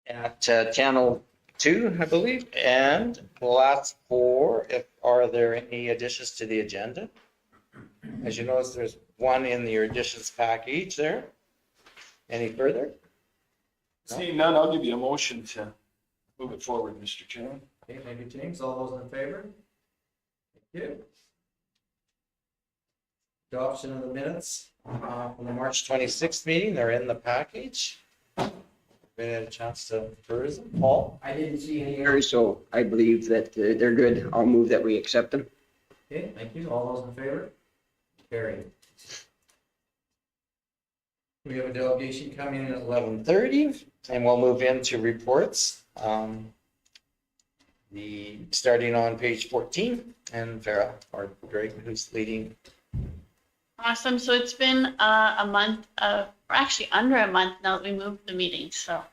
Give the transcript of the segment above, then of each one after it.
at 10:02, I believe, and we'll ask for are there any additions to the agenda? As you notice, there's one in your additions package there. Any further? No? Seeing none, I'll give you a motion to move it forward, Mr. Chairman. Okay, thank you, James. All those in favor? Thank you. Adoption of the minutes From the March 26th meeting, they're in the package. We had a chance to peruse them. Paul? I didn't see any. Errors, so I believe that they're good. I'll move that we accept them. Okay, thank you. All those in favor? Carried. We have a delegation coming in at 11:30, and we'll move into reports. Starting on page 14, and Farah or Greg, who's leading. Awesome. So it's been a month or actually under a month now that we moved the meeting. So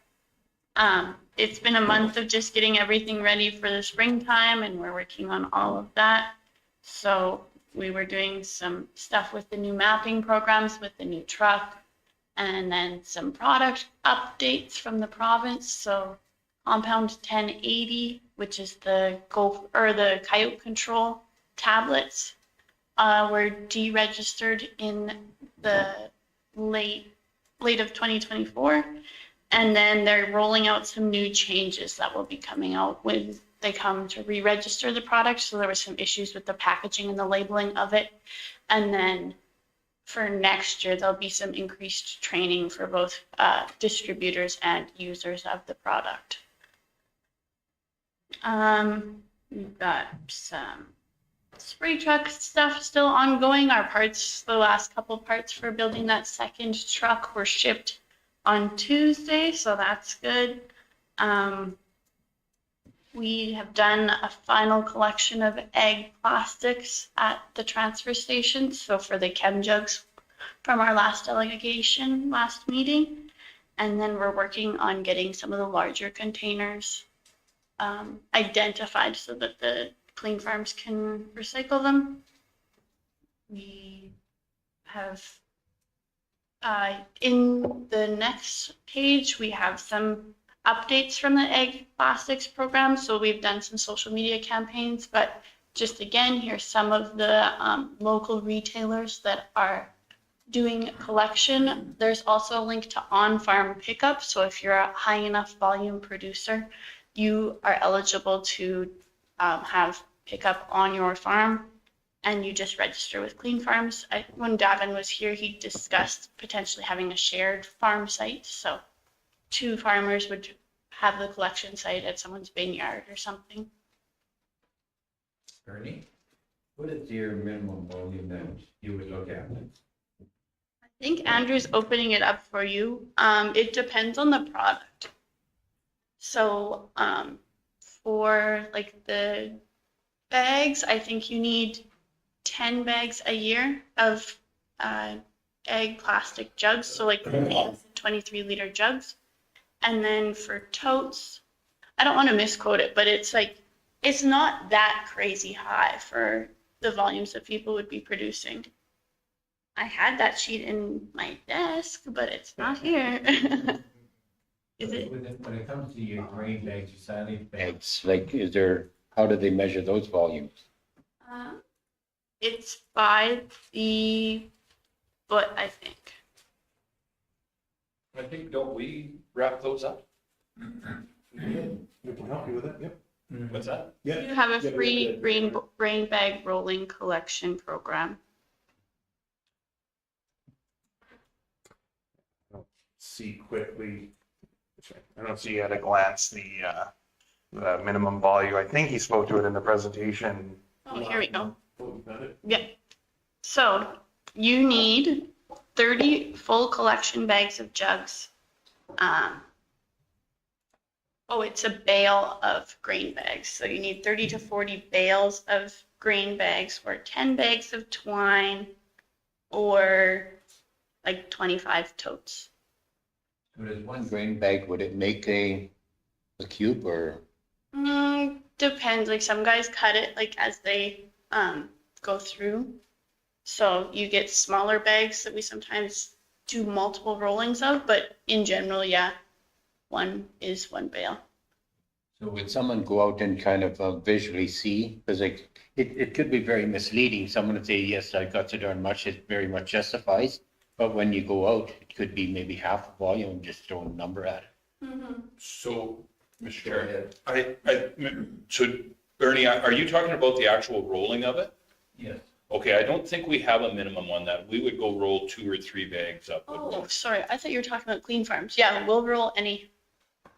it's been a month of just getting everything ready for the springtime, and we're working on all of that. So we were doing some stuff with the new mapping programs, with the new truck, and then some product updates from the province. So compound 1080, which is the coyote control tablets, were deregistered in the late of 2024, and then they're rolling out some new changes that will be coming out when they come to re-register the product. So there were some issues with the packaging and the labeling of it, and then for next year there'll be some increased training for both distributors and users of the product. We've got some spray truck stuff still ongoing. Our parts, the last couple parts for building that second truck were shipped on Tuesday, so that's good. We have done a final collection of egg plastics at the transfer station, so for the chem jugs from our last delegation, last meeting. And then we're working on getting some of the larger containers identified so that the Clean Farms can recycle them. We have, in the next page, we have some updates from the egg plastics program. So we've done some social media campaigns, but just again, here's some of the local retailers that are doing collection. There's also a link to on-farm pickup. So if you're a high enough volume producer, you are eligible to have pickup on your farm, and you just register with Clean Farms. When Davin was here, he discussed potentially having a shared farm site. So 2 farmers would have the collection site at someone's vineyard or something. Ernie, what is your minimum volume that you would look at? I think Andrew's opening it up for you. It depends on the product. So for like the bags, I think you need 10 bags a year of egg plastic jugs. So like 23-liter jugs. And then for totes, I don't want to misquote it, but it's like, it's not that crazy high for the volumes that people would be producing. I had that sheet in my desk, but it's not here. Is it? When it comes to your grain bags, your silage bags, Like, how do they measure those volumes? It's by the foot, I think. I think, don't we wrap those up? We can help you with it, yep. What's that? Yeah. You have a Yeah, free grain bag rolling collection program. See quickly, I don't see at a glance the minimum volume. I think he spoke to it in the presentation. Oh, here we go. Oh, you got it? Yeah. So you need 30 full collection bags of jugs. It's a bale of grain bags. So you need 30 to 40 bales of grain bags, or 10 bags of twine, or like 25 totes. So does one grain bag, would it make a cube or? Depends. Like some guys cut it like as they go through. So you get smaller bags that we sometimes do multiple rollings of, but in general, yeah, one is one bale. So would someone go out and kind of visually see? Because it could be very misleading. Someone would say, yes, I got so darn much, it very much justifies. But when you go out, it could be maybe half the volume and just throw a number at it. So, Mr. Chair, so Bernie, are you talking about the actual rolling of it? Yes. Okay, I don't think we have a minimum on that. We would go roll 2 or 3 bags up. Oh, sorry. I thought you were talking about Clean Farms. Yeah, we'll roll any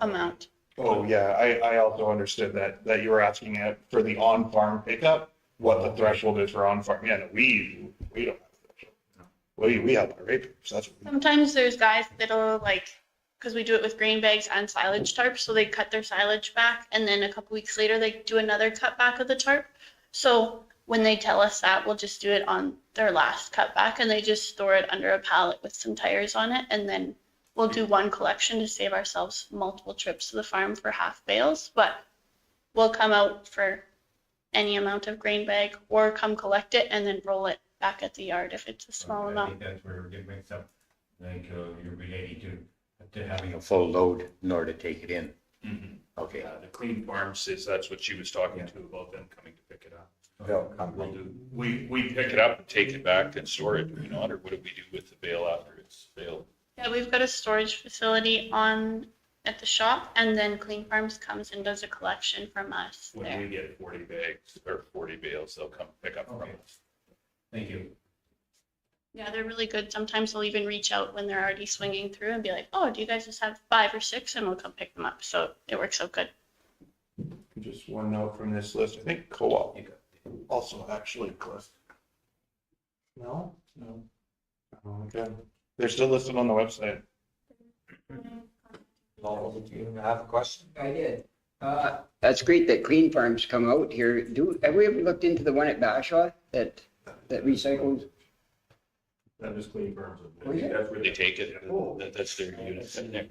amount. Oh, yeah, I also understood that you were asking it for the on-farm pickup, what the threshold is for on-farm. Yeah, no, we don't have that. We have our rate papers, that's what we. Sometimes there's guys that'll like, because we do it with grain bags and silage tarps, so they cut their silage back, and then a couple weeks later they do another cut back of the tarp. So when they tell us that, we'll just do it on their last cut back, and they just store it under a pallet with some tires on it, and then we'll do one collection to save ourselves multiple trips to the farm for half bales. But we'll come out for any amount of grain bag, or come collect it and then roll it back at the yard if it's a small I amount. think that's where it makes up, like, you're relating to Having a full load in order to take it in. Mhm. Okay. The Clean Farm says that's what she was talking to about them coming to pick it up. They'll come. We pick it up and take it back and store it, do we not, or what do we do with the bale after it's baled? Yeah, we've got a storage facility at the shop, and then Clean Farms comes and does a collection from us When there. we get 40 bags or 40 bales, they'll come pick up from Okay. us. Thank you. Yeah, they're really good. Sometimes they'll even reach out when they're already swinging through and be like, "Oh, do you guys just have 5 or 6?" And we'll come pick them up. So it works out good. Just one note from this list, I think co-op also actually list. No? No. Oh, okay. They're still listed on the website. Lowell, do you have a question? I did. That's great that Clean Farms come out here. Have we ever looked into the one at Bashaw that recycles? That is Clean Farms. Oh, yeah. That's where they take it. Oh. That's their unit in there.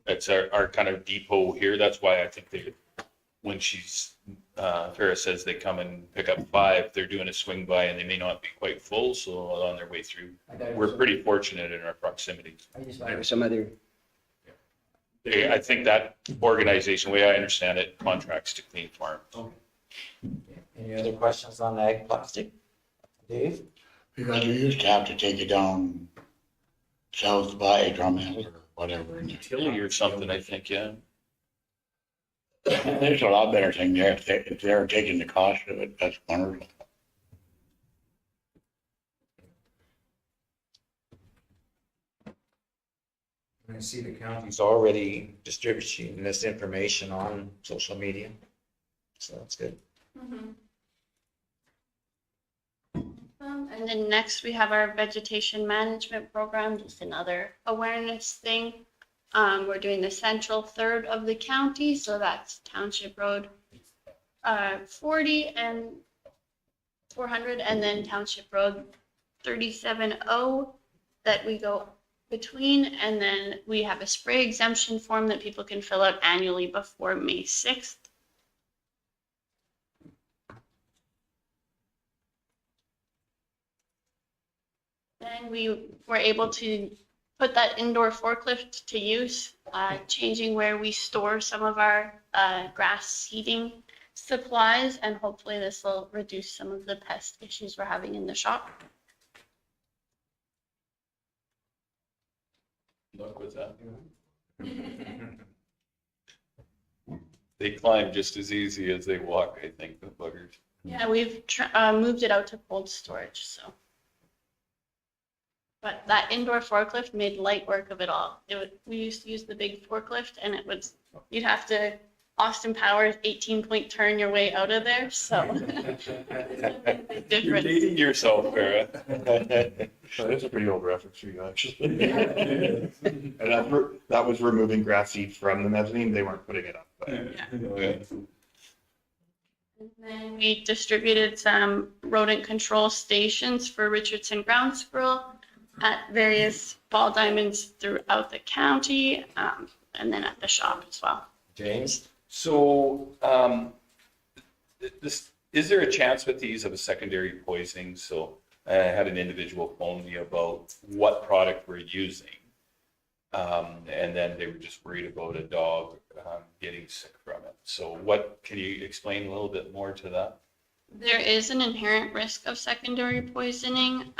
That's our kind of depot here. That's why I think when Farrah says they come and pick up 5, they're doing a swing by and they may not be quite full, so on their way through. We're pretty fortunate in our proximity. I just thought it was some other. I think that organization, the way I understand it, contracts to Clean Farm. Any other questions on ag plastic? Dave? Because we used to have to take it down south by Drummond or whatever. Tilly or something, I think, yeah. There's a lot better thing there. If they're taking the cost of it, that's wonderful. I see the county's already distributing this information on social media, so that's good. And then next we have our vegetation management program, just another awareness thing. We're doing the central third of the county, so that's Township Road 40 and 400, and then Township Road 37 that we go between, and then we have a spray exemption form that people can fill out annually before May 6th. Then we were able to put that indoor forklift to use, changing where we store some of our grass seeding supplies, and hopefully this will reduce some of the pest issues we're having in the shop. Luck with that. They climb just as easy as they walk, I think, the buggers. Yeah, we've moved it out to cold storage, so. But that indoor forklift made light work of it all. We used to use the big forklift, and you'd have to Austin Powers 18-point turn your way out of there, so. You're dating yourself, Farrah. That's a pretty old reference for you, actually. And that was removing grass seed from the mezzanine. They weren't putting it up. But. And then we distributed some rodent control stations for Richardson ground squirrel at various ball diamonds throughout the county, and then at the shop as well. James? So, is there a chance with these of a secondary poisoning? So I had an individual phone me about what product we're using. And then they were just worried about a dog getting sick from it. So what, can you explain a little bit more to that? There is an inherent risk of secondary poisoning.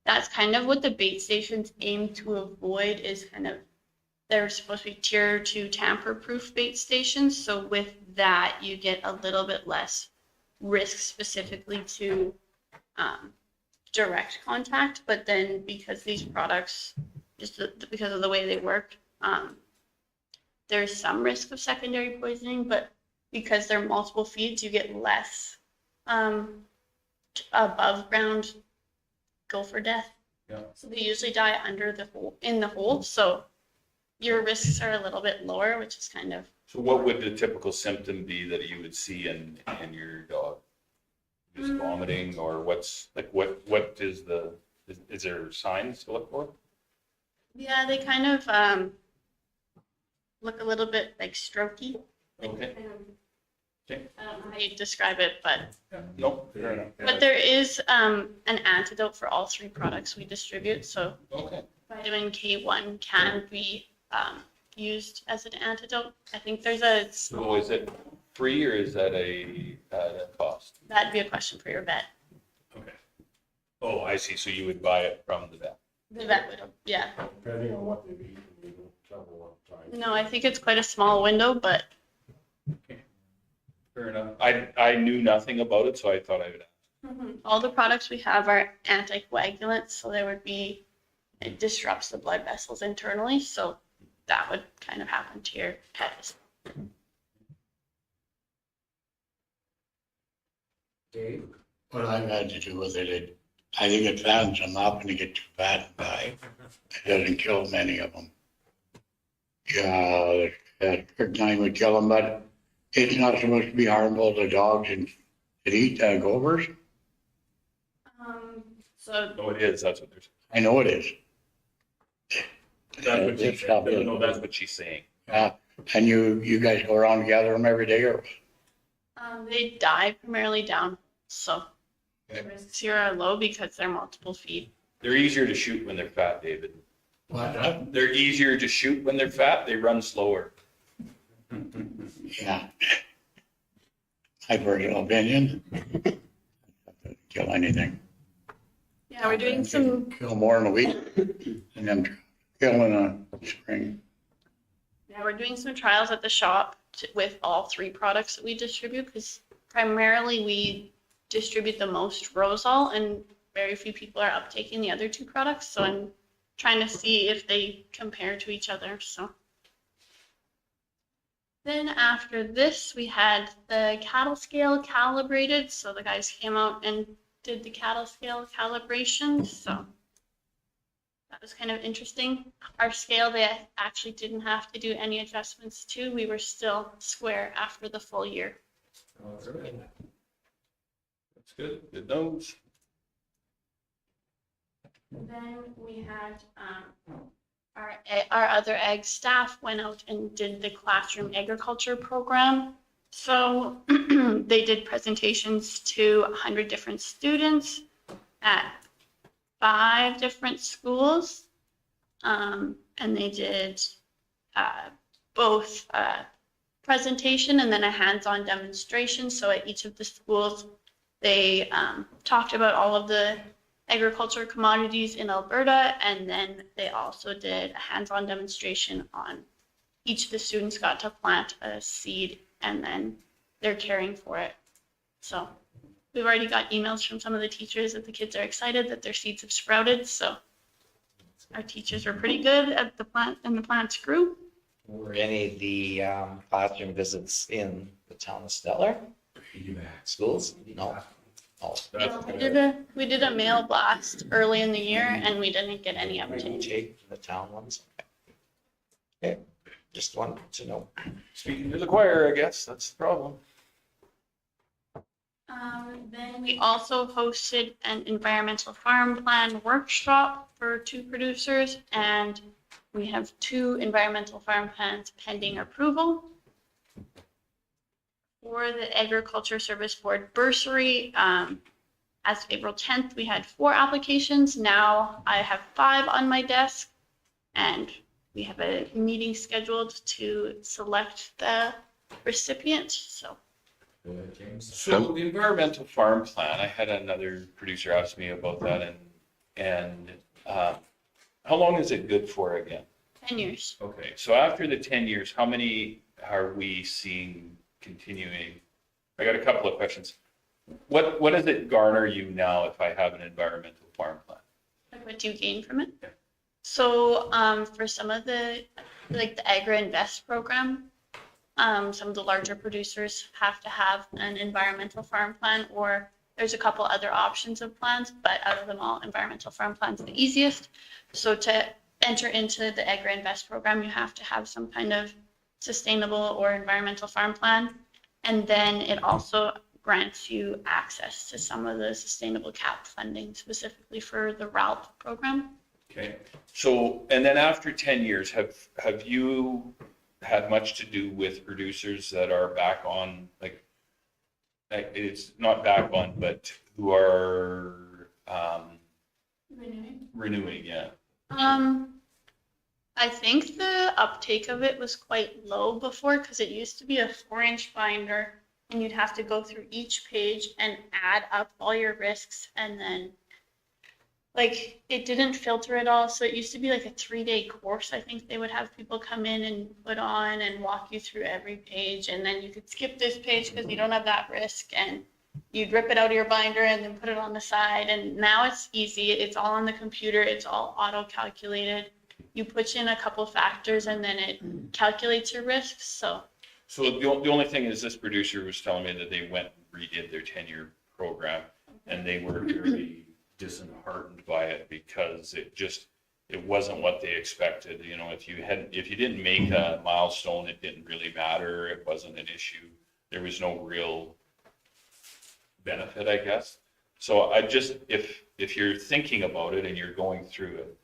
That's kind of what the bait stations aim to avoid is kind of, they're supposed to be tier 2 tamper-proof bait stations. So with that, you get a little bit less risk specifically to direct contact. But then because these products, just because of the way they work, there's some risk of secondary poisoning, but because they're multiple feeds, you get less above ground gopher death. Yeah. So they usually die under the hole, in the hole. So your risks are a little bit lower, which is kind of. So what would the typical symptom be that you would see in your dog? Just vomiting, or what's like, what is the, is there signs to look for? Yeah, they kind of look a little bit like strokey. Like, Okay. Okay. I don't know how you describe it, but Nope, fair enough. but there is an antidote for all 3 products we distribute. So Okay. vitamin K1 can be used as an antidote. I think there's a, So is it free or is that a cost? that'd be a question for your vet. Okay. Oh, I see. So you would buy it from the vet. The vet would, yeah. Depending on what they've eaten, they don't travel all the time. No, I think it's quite a small window, but Fair enough. I knew nothing about it, so I thought I would ask. all the products we have are anticoagulants, so there would be, it disrupts the blood vessels internally, so that would kind of happen to your pet. Dave? What I've had to do with it, I think it fattens them up and they get too fat and die. It doesn't kill many of them. Yeah, that strychnine would kill them, but it's not supposed to be harmful to dogs and that eat gophers. So No, it is. That's what they're saying. I know it is. That's what This she's stuff saying. is- No, that's what she's saying. And you guys go around and gather them every day, or? they die primarily down, so the risks here are low because they're multiple feed. They're easier to shoot when they're fat, David. What? They're easier to shoot when they're fat. They run slower. Yeah. My personal opinion. Kill anything. Yeah, we're doing some, Kill more in a week and then kill in a spring. yeah, we're doing some trials at the shop with all 3 products that we distribute, because primarily we distribute the most Rosal and very few people are uptaking the other 2 products. So I'm trying to see if they compare to each other. So then after this, we had the cattle scale calibrated. So the guys came out and did the cattle scale calibration. So that was kind of interesting. Our scale, they actually didn't have to do any adjustments to. We were still square after the full year. That's good. Good nose. Then we had our other ag staff went out and did the classroom agriculture program. So they did presentations to 100 different students at 5 different schools. And they did both presentation and then a hands-on demonstration. So at each of the schools, they talked about all of the agriculture commodities in Alberta, and then they also did a hands-on demonstration on each of the students got to plant a seed and then they're caring for it. So we've already got emails from some of the teachers that the kids are excited that their seeds have sprouted. So our teachers are pretty good at the plant, and the plants grew. Were any of the classroom visits in the town of Stettler schools? No. Oh, That's We did a mail blast early in the year and we didn't get any uptake. Jake, the town ones. Okay, just wanted to know. speaking to the choir, I guess. That's the problem. Then we also hosted an environmental farm plan workshop for 2 producers, and we have 2 environmental farm plans pending approval. For the Agriculture Service Board bursary, as of April 10th, we had 4 applications. Now I have 5 on my desk. And we have a meeting scheduled to select the recipient, so. So the environmental farm plan, I had another producer ask me about that and how long is it good for again? 10 years. Okay, so after the 10 years, how many are we seeing continuing? I got a couple of questions. What does it garner you now if I have an environmental farm plan? Like, what do you gain from it? Yeah. So for some of the, like the Agri-Invest program, some of the larger producers have to have an environmental farm plan, or there's a couple other options of plans, but out of them all, environmental farm plan's the easiest. So to enter into the Agri-Invest program, you have to have some kind of sustainable or environmental farm plan. And then it also grants you access to some of the sustainable cap funding, specifically for the RALP program. Okay, so, and then after 10 years, have you had much to do with producers that are back on, like it's not back on, but who are renewing, yeah? I think the uptake of it was quite low before, because it used to be a 4-inch binder and you'd have to go through each page and add up all your risks, and then like it didn't filter it all. So it used to be like a 3-day course. I think they would have people come in and put on and walk you through every page, and then you could skip this page because you don't have that risk, and you'd rip it out of your binder and then put it on the side. And now it's easy. It's all on the computer. It's all auto calculated. You put in a couple factors and then it calculates your risks. So the only thing is, this producer was telling me that they went and redid their 10-year program and they were very disheartened by it because it wasn't what they expected. You know, if you didn't make a milestone, it didn't really matter. It wasn't an issue. There was no real benefit, I guess. So if you're thinking about it and you're going through it,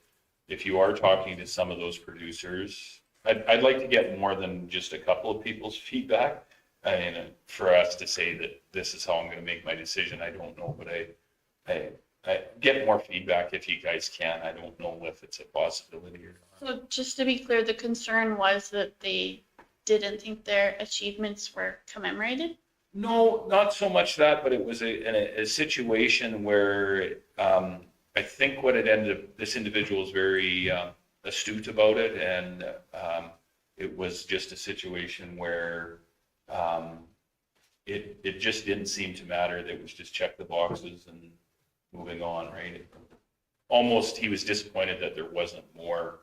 if you are talking to some of those producers, I'd like to get more than just a couple of people's feedback. I mean, for us to say that this is how I'm going to make my decision, I don't know, but I get more feedback if you guys can. I don't know if it's a possibility or not. So just to be clear, the concern was that they didn't think their achievements were commemorated? No, not so much that, but it was a situation where I think what it ended up, this individual was very astute about it, and it was just a situation where it just didn't seem to matter. They was just check the boxes and moving on, right? Almost he was disappointed that there wasn't more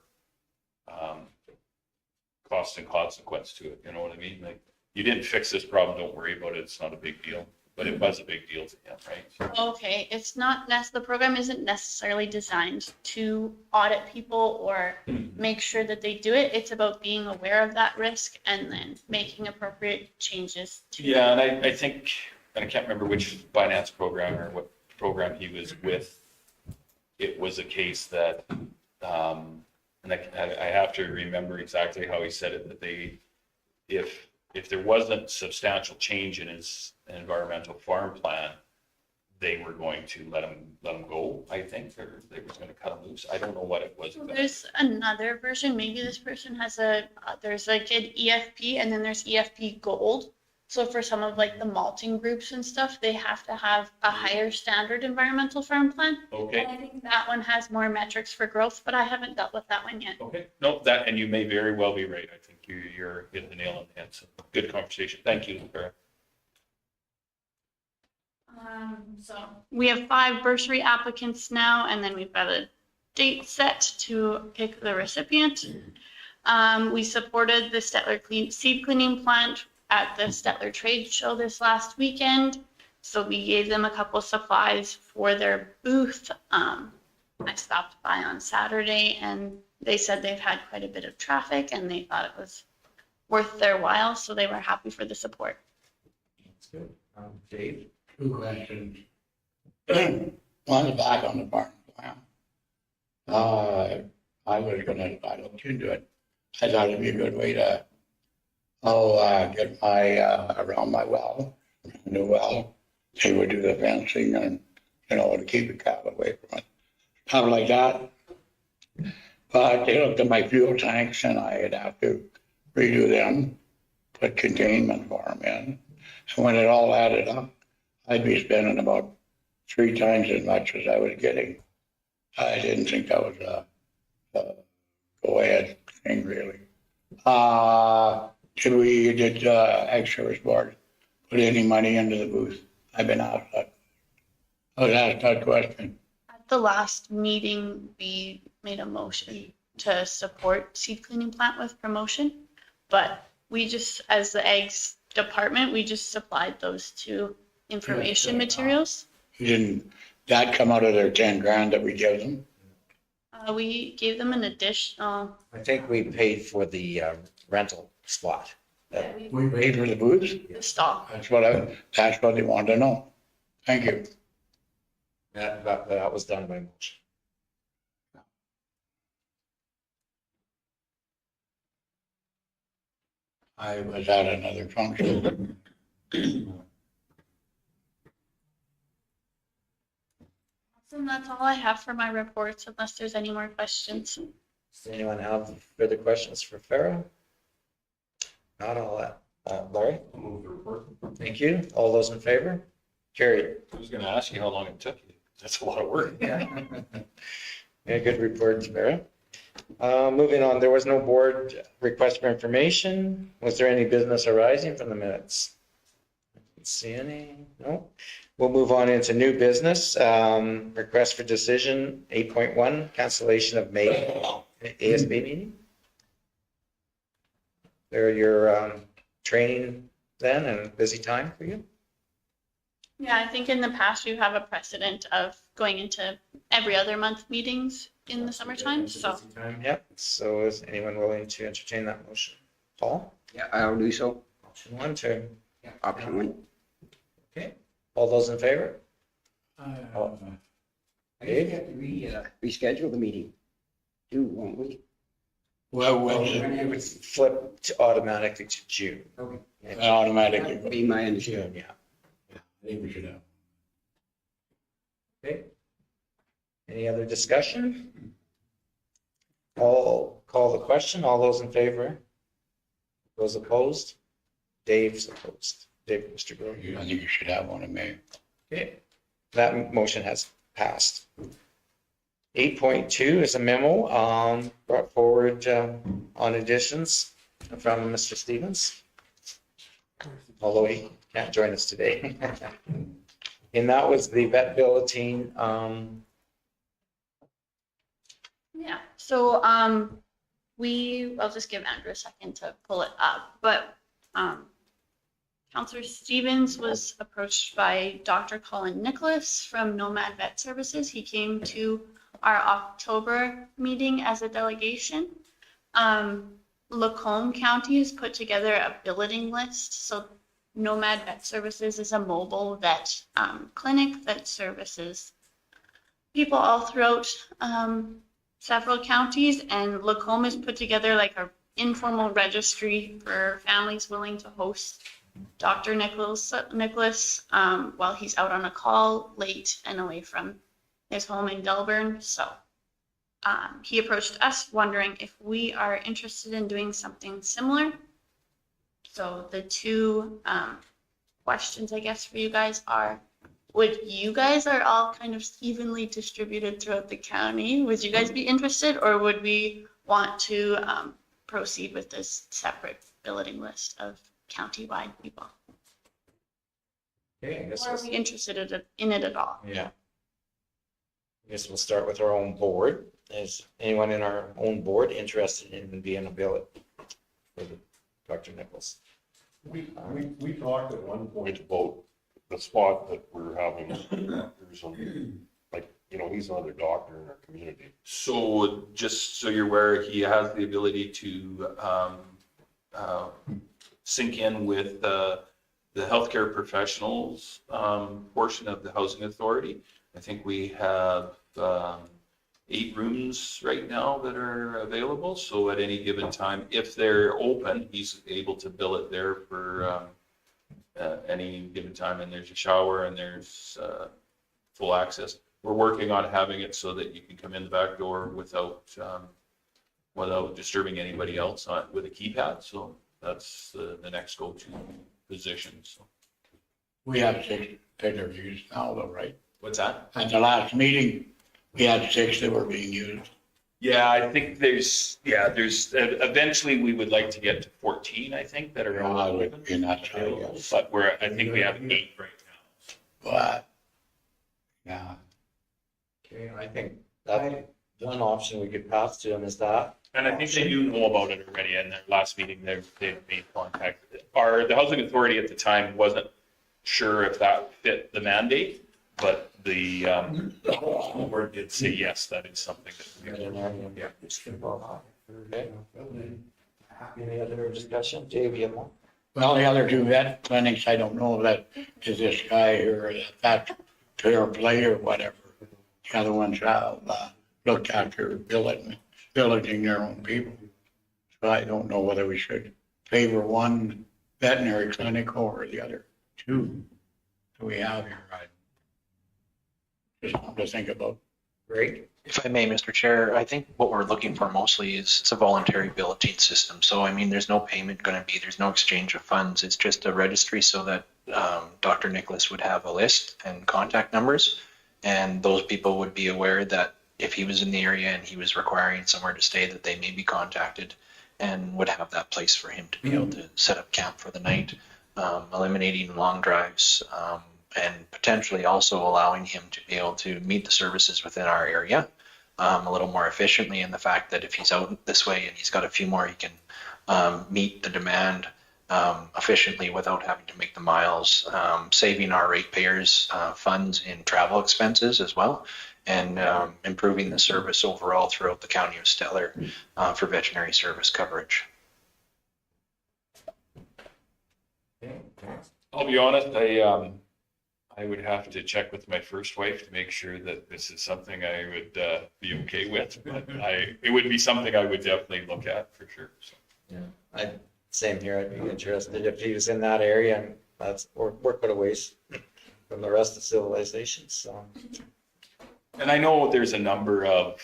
cost and consequence to it. You know what I mean? Like, you didn't fix this problem, don't worry about it. It's not a big deal. But it was a big deal to him, right? So, Okay, it's not the program isn't necessarily designed to audit people or make sure that they do it. It's about being aware of that risk and then making appropriate changes to yeah, and I think, and I can't remember which finance program or what program he was with. It was a case that, and I have to remember exactly how he said it, that if there wasn't substantial change in his environmental farm plan, they were going to let him go, I think, or they were going to cut him loose. I don't know what it was. So there's another version. Maybe this person has there's like an EFP, and then there's EFP Gold. So for some of like the malting groups and stuff, they have to have a higher standard environmental farm plan. Okay. And I think that one has more metrics for growth, but I haven't dealt with that one yet. Okay. No, that, and you may very well be right. I think you're hitting the nail on the head. So good conversation. Thank you, Laura. So we have 5 bursary applicants now, and then we've got a date set to pick the recipient. We supported the Stettler seed cleaning plant at the Stettler trade show this last weekend. So we gave them a couple supplies for their booth. I stopped by on Saturday and they said they've had quite a bit of traffic and they thought it was worth their while. So they were happy for the support. That's good. Dave? 2 questions. One back on the barn plan. I looked into it. I thought it'd be a good way to, get my, around my well, new well. They would do the fencing and, to keep the cattle away from it. Stuff like that. But they looked at my fuel tanks and I'd have to redo them, put containment for them in. And when it all added up, I'd be spending about 3 times as much as I was getting. I didn't think that was a go ahead thing really. Did ex-service board put any money into the booth? I've been asked that. I was asked that question. At the last meeting, we made a motion to support seed cleaning plant with promotion, but we just, as the eggs department, we just supplied those two information materials. Didn't that come out of their 10 grand that we give them? We gave them an additional, I think we paid for the rental spot. We paid for the booths? stall. That's what they wanted to know. Thank you. That was done by motion. I was at another function. And that's all I have for my reports, unless there's any more questions. Does anyone have further questions for Farah? Not all that. Larry? Thank you. All those in favor? Carried. I was gonna ask you how long it took you. That's a lot of work. Yeah. Yeah, good report, Farah. Moving on, there was no board request for information. Was there any business arising from the minutes? Didn't see any. No. We'll move on into new business. Request for decision 8.1, cancellation of May ASB meeting. They're your training then and a busy time for you? Yeah, I think in the past we have a precedent of going into every other month meetings in the summertime, so. Yep. So is anyone willing to entertain that motion? Paul? Yeah, I'll do so. Option 1, turn. Option 1. Okay. All those in favor? I guess we have to reschedule the meeting too, won't we? Well, It would flip to automatically to June. Okay. automatically. That'd be my understanding. Yeah. I think we should have. Okay. Any other discussion? I'll call the question. All those in favor? Those opposed? Dave's opposed. Dave, Mr. Brewer. I think you should have one in May. Okay. That motion has passed. 8.2 is a memo brought forward on additions from Mr. Stevens, although he can't join us today. And that was the vet billeting. Yeah, so I'll just give Andrew a second to pull it up, but Counselor Stevens was approached by Dr. Colin Nicholas from Nomad Vet Services. He came to our October meeting as a delegation. Lacombe County has put together a billeting list. So Nomad Vet Services is a mobile vet clinic that services people all throughout several counties, and Lacombe has put together like an informal registry for families willing to host Dr. Nicholas while he's out on a call late and away from his home in Delburn. So he approached us wondering if we are interested in doing something similar. So the two questions, I guess, for you guys are, would you guys are all kind of evenly distributed throughout the county? Would you guys be interested, or would we want to proceed with this separate billeting list of county-wide people? Okay, I guess Or are we interested in it at all? yeah. I guess we'll start with our own board. Is anyone in our own board interested in being a billet for Dr. Nichols? We talked at one point about the spot that we're having doctors on, like, he's another doctor in our community. So just so you're aware, he has the ability to sync in with the healthcare professionals portion of the housing authority. I think we have 8 rooms right now that are available. So at any given time, if they're open, he's able to bill it there for any given time. And there's a shower and there's full access. We're working on having it so that you can come in the back door without without disturbing anybody else with a keypad. So that's the next go-to position. So We have 6 interviews now though, right? what's that? At the last meeting, we had 6 that were being used. Yeah, I think there's eventually we would like to get to 14, I think, that are I open. would be not sure, available, yes. but I think we have 8 right now. But, yeah, Okay, I think that's one option we could pass to them is that. And I think they do know about it already. In their last meeting, they made contact. The housing authority at the time wasn't sure if that fit the mandate, but the board did say yes, that is something that we can. Yeah. Okay. Any other discussion? Dave, you have more? well, the other 2 vet clinics, I don't know if that is this guy here, that fair play or whatever. The other ones have looked after villaging their own people. So I don't know whether we should favor one veterinary clinic over the other 2 that we have here. Just something to think about. Great. If I may, Mr. Chair, I think what we're looking for mostly is it's a voluntary billeting system. So, I mean, there's no payment going to be, there's no exchange of funds. It's just a registry so that Dr. Nicholas would have a list and contact numbers. And those people would be aware that if he was in the area and he was requiring somewhere to stay, that they may be contacted and would have that place for him to be able to set up camp for the night, eliminating long drives, and potentially also allowing him to be able to meet the services within our area a little more efficiently, in the fact that if he's out this way and he's got a few more, he can meet the demand efficiently without having to make the miles, saving our ratepayers funds in travel expenses as well, and improving the service overall throughout the county of Stettler for veterinary service coverage. I'll be honest, I would have to check with my first wife to make sure that this is something I would be okay with. But it would be something I would definitely look at for sure. So. Yeah, same here. I'd be interested if he was in that area, and we're quite a ways from the rest of civilization. So, And I know there's a number of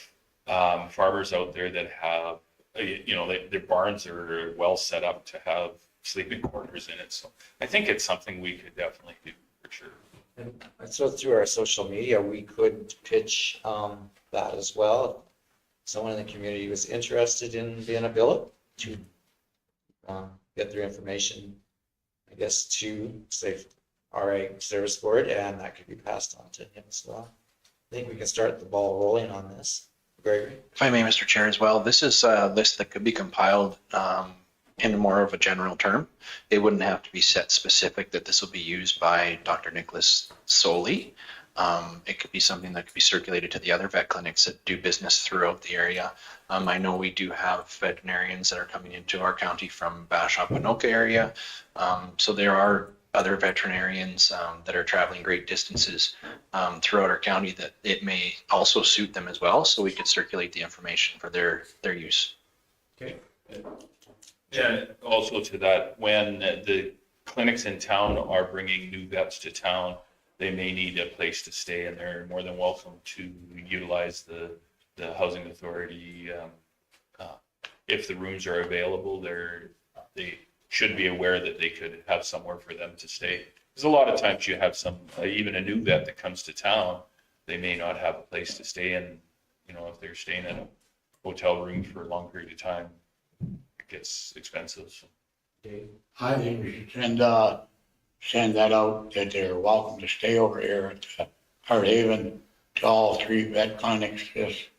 farmers out there that have, their barns are well set up to have sleeping quarters in it. So I think it's something we could definitely do for sure. and so through our social media, we could pitch that as well. If someone in the community was interested in being a billet to get their information, I guess, to say RA Service Board, and that could be passed on to him as well. I think we can start the ball rolling on this. Gregory? If I may, Mr. Chair, as well, this is a list that could be compiled in more of a general term. It wouldn't have to be set specific that this will be used by Dr. Nicholas solely. It could be something that could be circulated to the other vet clinics that do business throughout the area. I know we do have veterinarians that are coming into our county from Bashaw, Panoka area. So there are other veterinarians that are traveling great distances throughout our county that it may also suit them as well. So we could circulate the information for their use. Okay. Yeah, also to that, when the clinics in town are bringing new vets to town, they may need a place to stay, and they're more than welcome to utilize the housing authority. If the rooms are available, they should be aware that they could have somewhere for them to stay. Because a lot of times you have even a new vet that comes to town, they may not have a place to stay in. If they're staying in a hotel room for a long period of time, it gets expensive. So. I think we should send that out, that they're welcome to stay over here at Hardhaven to all 3 vet clinics. Just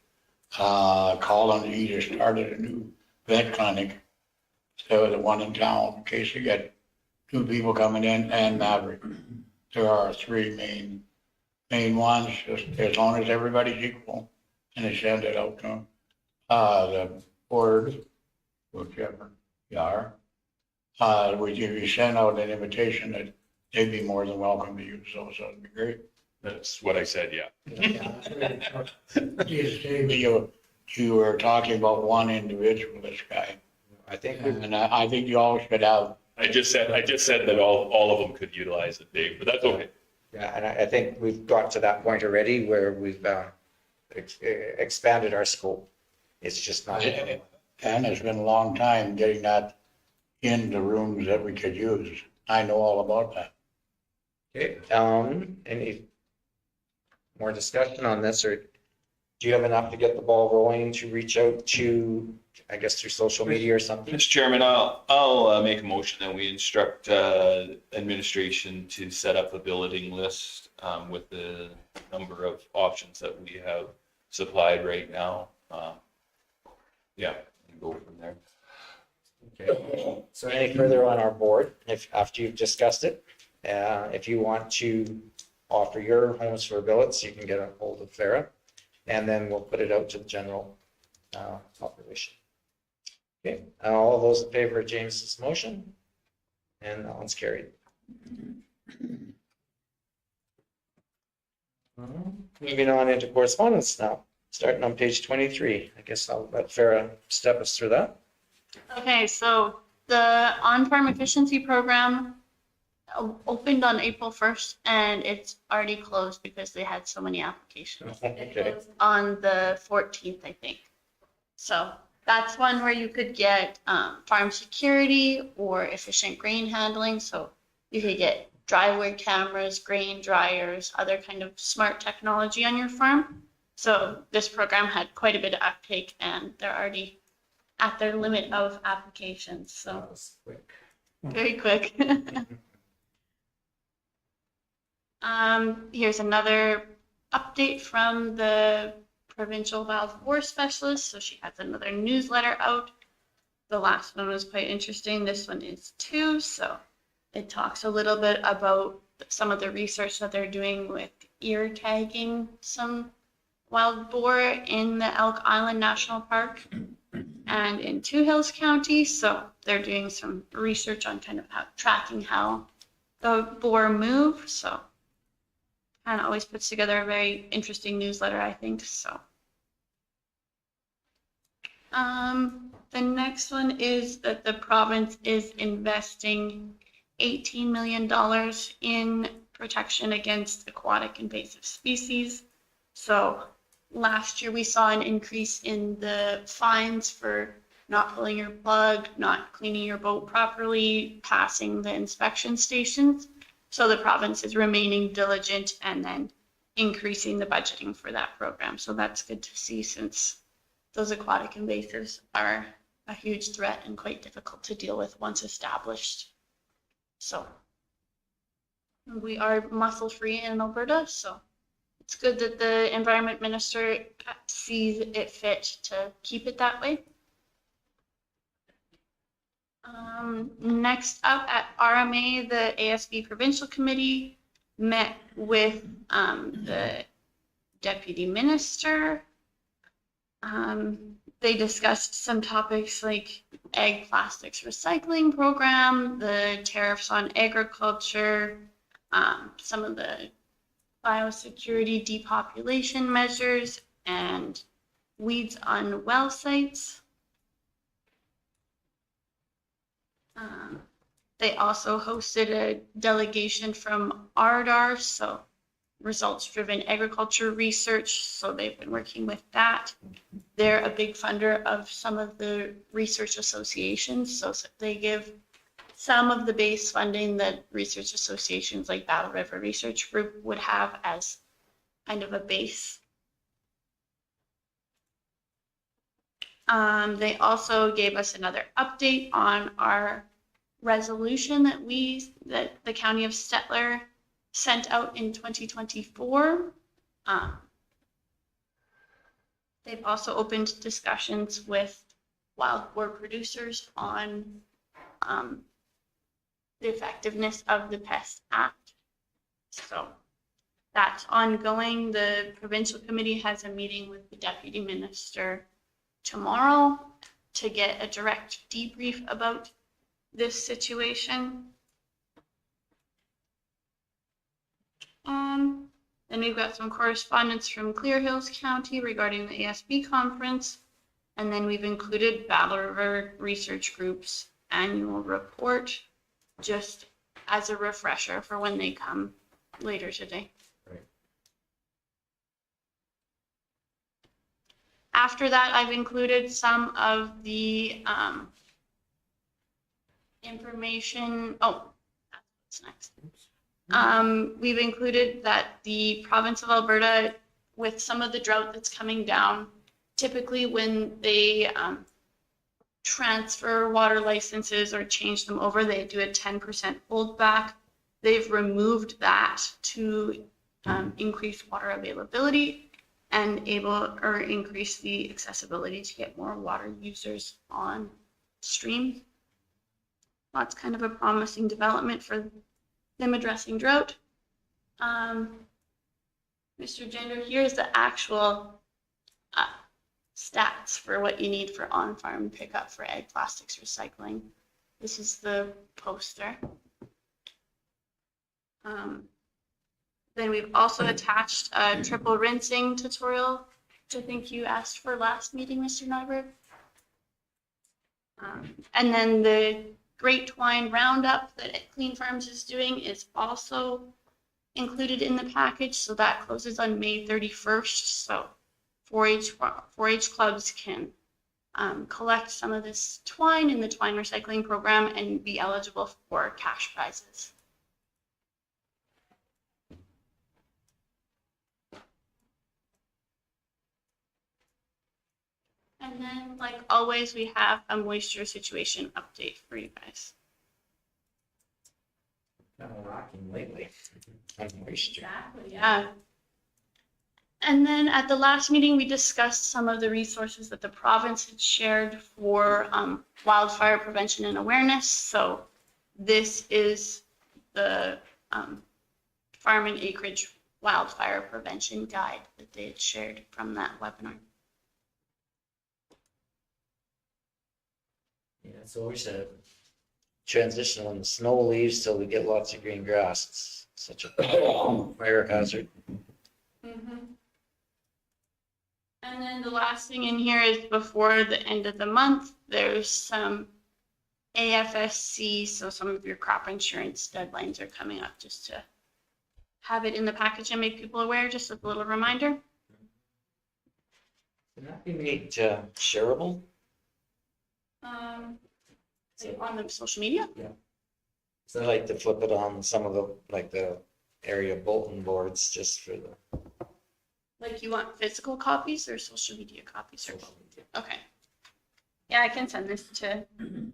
call them to either started a new vet clinic, so the one in town, in case you get 2 people coming in, and Maverick. There are 3 main ones, just as long as everybody's equal, and they send it out to them. The board, whichever you are, if you send out an invitation, that they'd be more than welcome to use those, so it'd be great. That's what I said, yeah. You were talking about one individual, this guy. I think And I think you all should have. I just said that all of them could utilize it, Dave, but that's okay. Yeah, and I think we've got to that point already where we've expanded our scope. It's just not. And it's been a long time getting that in the rooms that we could use. I know all about that. Okay, any more discussion on this, or do you have enough to get the ball rolling to reach out to, I guess, through social media or something? Mr. Chairman, I'll make a motion that we instruct administration to set up a billeting list with the number of options that we have supplied right now. Yeah, and go from there. Okay. So any further on our board, if, after you've discussed it, if you want to offer your homes for billets, you can get a hold of Farah, and then we'll put it out to the general population. Okay, all those in favor of James's motion? And that one's carried. Moving on into correspondence now, starting on page 23. I guess I'll let Farah step us through that. Okay, so the on-farm efficiency program opened on April 1st and it's already closed because they had so many applications. It Okay. closed on the 14th, I think. So that's one where you could get farm security or efficient grain handling. So you could get driveway cameras, grain dryers, other kind of smart technology on your farm. So this program had quite a bit of uptake and they're already at their limit of applications. So That was quick. very quick. Here's another update from the provincial wild boar specialist. So she has another newsletter out. The last one was quite interesting. This one is too. So it talks a little bit about some of the research that they're doing with ear tagging some wild boar in the Elk Island National Park and in Two Hills County. So they're doing some research on kind of tracking how the boar move. So kind of always puts together a very interesting newsletter, I think. So the next one is that the province is investing $18 million in protection against aquatic invasive species. So last year we saw an increase in the fines for not pulling your plug, not cleaning your boat properly, passing the inspection stations. So the province is remaining diligent and then increasing the budgeting for that program. So that's good to see, since those aquatic invasives are a huge threat and quite difficult to deal with once established. So we are mussel free in Alberta, so it's good that the environment minister sees it fit to keep it that way. Next up at RMA, the ASB provincial committee met with the deputy minister. They discussed some topics like egg plastics recycling program, the tariffs on agriculture, some of the biosecurity depopulation measures, and weeds on well sites. They also hosted a delegation from ARDAR, so results-driven agriculture research. So they've been working with that. They're a big funder of some of the research associations. So they give some of the base funding that research associations like Battle River Research Group would have as kind of a base. They also gave us another update on our resolution that the county of Stettler sent out in 2024. They've also opened discussions with wild boar producers on the effectiveness of the Pest Act. So that's ongoing. The provincial committee has a meeting with the deputy minister tomorrow to get a direct debrief about this situation. Then we've got some correspondence from Clear Hills County regarding the ASB conference. And then we've included Battle River Research Group's annual report, just as a refresher for when they come later today. After that, I've included some of the information. Oh, that's what's next. We've included that the province of Alberta, with some of the drought that's coming down, typically when they transfer water licenses or change them over, they do a 10% holdback. They've removed that to increase water availability and increase the accessibility to get more water users on stream. That's kind of a promising development for them addressing drought. Mr. Gender, here's the actual stats for what you need for on-farm pickup for ag plastics recycling. This is the poster. Then we've also attached a triple rinsing tutorial, which I think you asked for last meeting, Mr. Nyberg. And then the Great Twine Roundup that Clean Farms is doing is also included in the package. So that closes on May 31st. So 4-H clubs can collect some of this twine in the twine recycling program and be eligible for cash prizes. And then, like always, we have a moisture situation update for you guys. Kind of rocking lately on moisture. Exactly, yeah. And then at the last meeting, we discussed some of the resources that the province had shared for wildfire prevention and awareness. So this is the farm and acreage wildfire prevention guide that they had shared from that webinar. Yeah, it's always a transition when the snow leaves till we get lots of green grass. It's such a fire hazard. Mm-hmm. And then the last thing in here is before the end of the month, there's some AFSC, so some of your crop insurance deadlines are coming up, just to have it in the package and make people aware, just as a little reminder. Can that be made shareable? On the social media? So I like to flip it on some of the area bulletin boards just for the. Like you want physical copies or social media copies? Or both? Okay. Yeah, I can send this to. And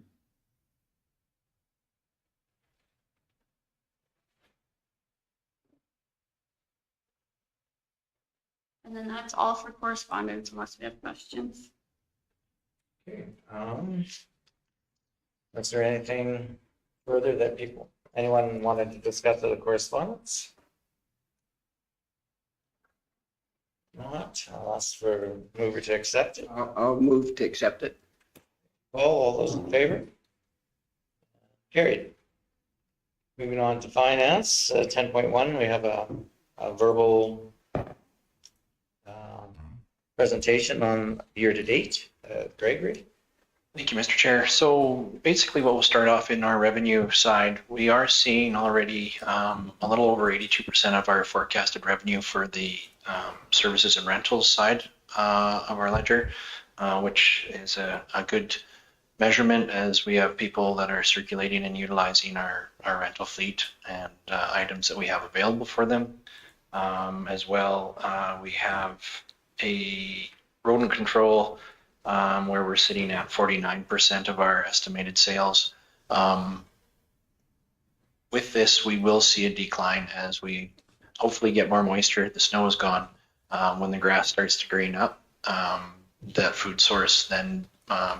then that's all for correspondence unless we have questions. Okay. Is there anything further that anyone wanted to discuss of the correspondence? Not, I'll ask for mover to accept it. I'll move to accept it. All those in favor? Carried. Moving on to finance, 10.1, we have a verbal presentation on year-to-date. Gregory? Thank you, Mr. Chair. So basically what we'll start off in our revenue side, we are seeing already a little over 82% of our forecasted revenue for the services and rentals side of our ledger, which is a good measurement as we have people that are circulating and utilizing our rental fleet and items that we have available for them. As well, we have a rodent control where we're sitting at 49% of our estimated sales. With this, we will see a decline as we hopefully get more moisture. The snow is gone. When the grass starts to green up, that food source then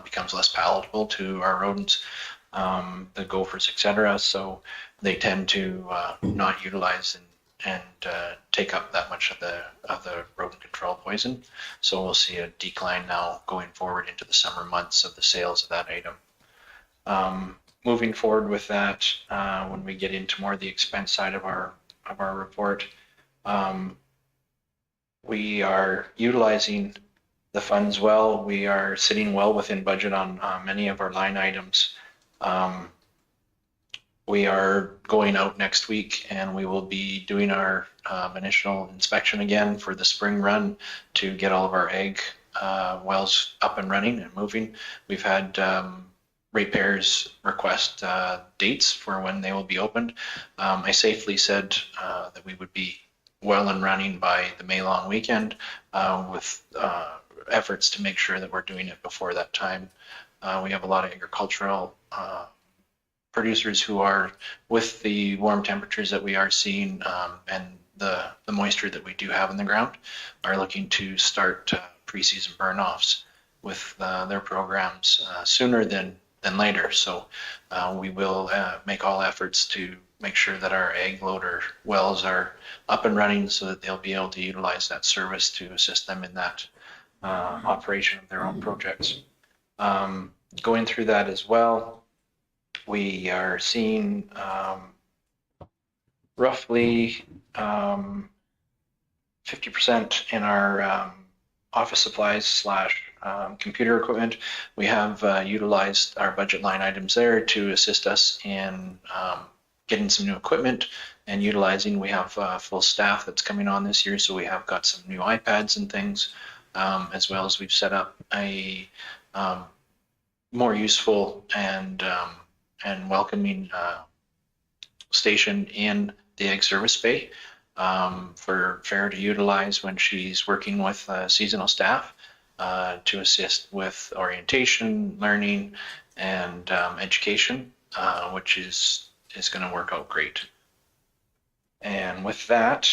becomes less palatable to our rodents, the gophers, etc. So they tend to not utilize and take up that much of the rodent control poison. So we'll see a decline now going forward into the summer months of the sales of that item. Moving forward with that, when we get into more of the expense side of our report, we are utilizing the funds well. We are sitting well within budget on many of our line items. We are going out next week and we will be doing our initial inspection again for the spring run to get all of our egg wells up and running and moving. We've had ratepayers request dates for when they will be opened. I safely said that we would be well and running by the May long weekend with efforts to make sure that we're doing it before that time. We have a lot of agricultural producers who are, with the warm temperatures that we are seeing and the moisture that we do have in the ground, are looking to start pre-season burn-offs with their programs sooner than later. So we will make all efforts to make sure that our egg loader wells are up and running so that they'll be able to utilize that service to assist them in that operation of their own projects. Going through that as well, we are seeing roughly 50% in our office supplies / computer equipment. We have utilized our budget line items there to assist us in getting some new equipment and utilizing. We have full staff that's coming on this year, so we have got some new iPads and things, as well as we've set up a more useful and welcoming station in the egg service bay for Farah to utilize when she's working with seasonal staff to assist with orientation, learning, and education, which is going to work out great. And with that,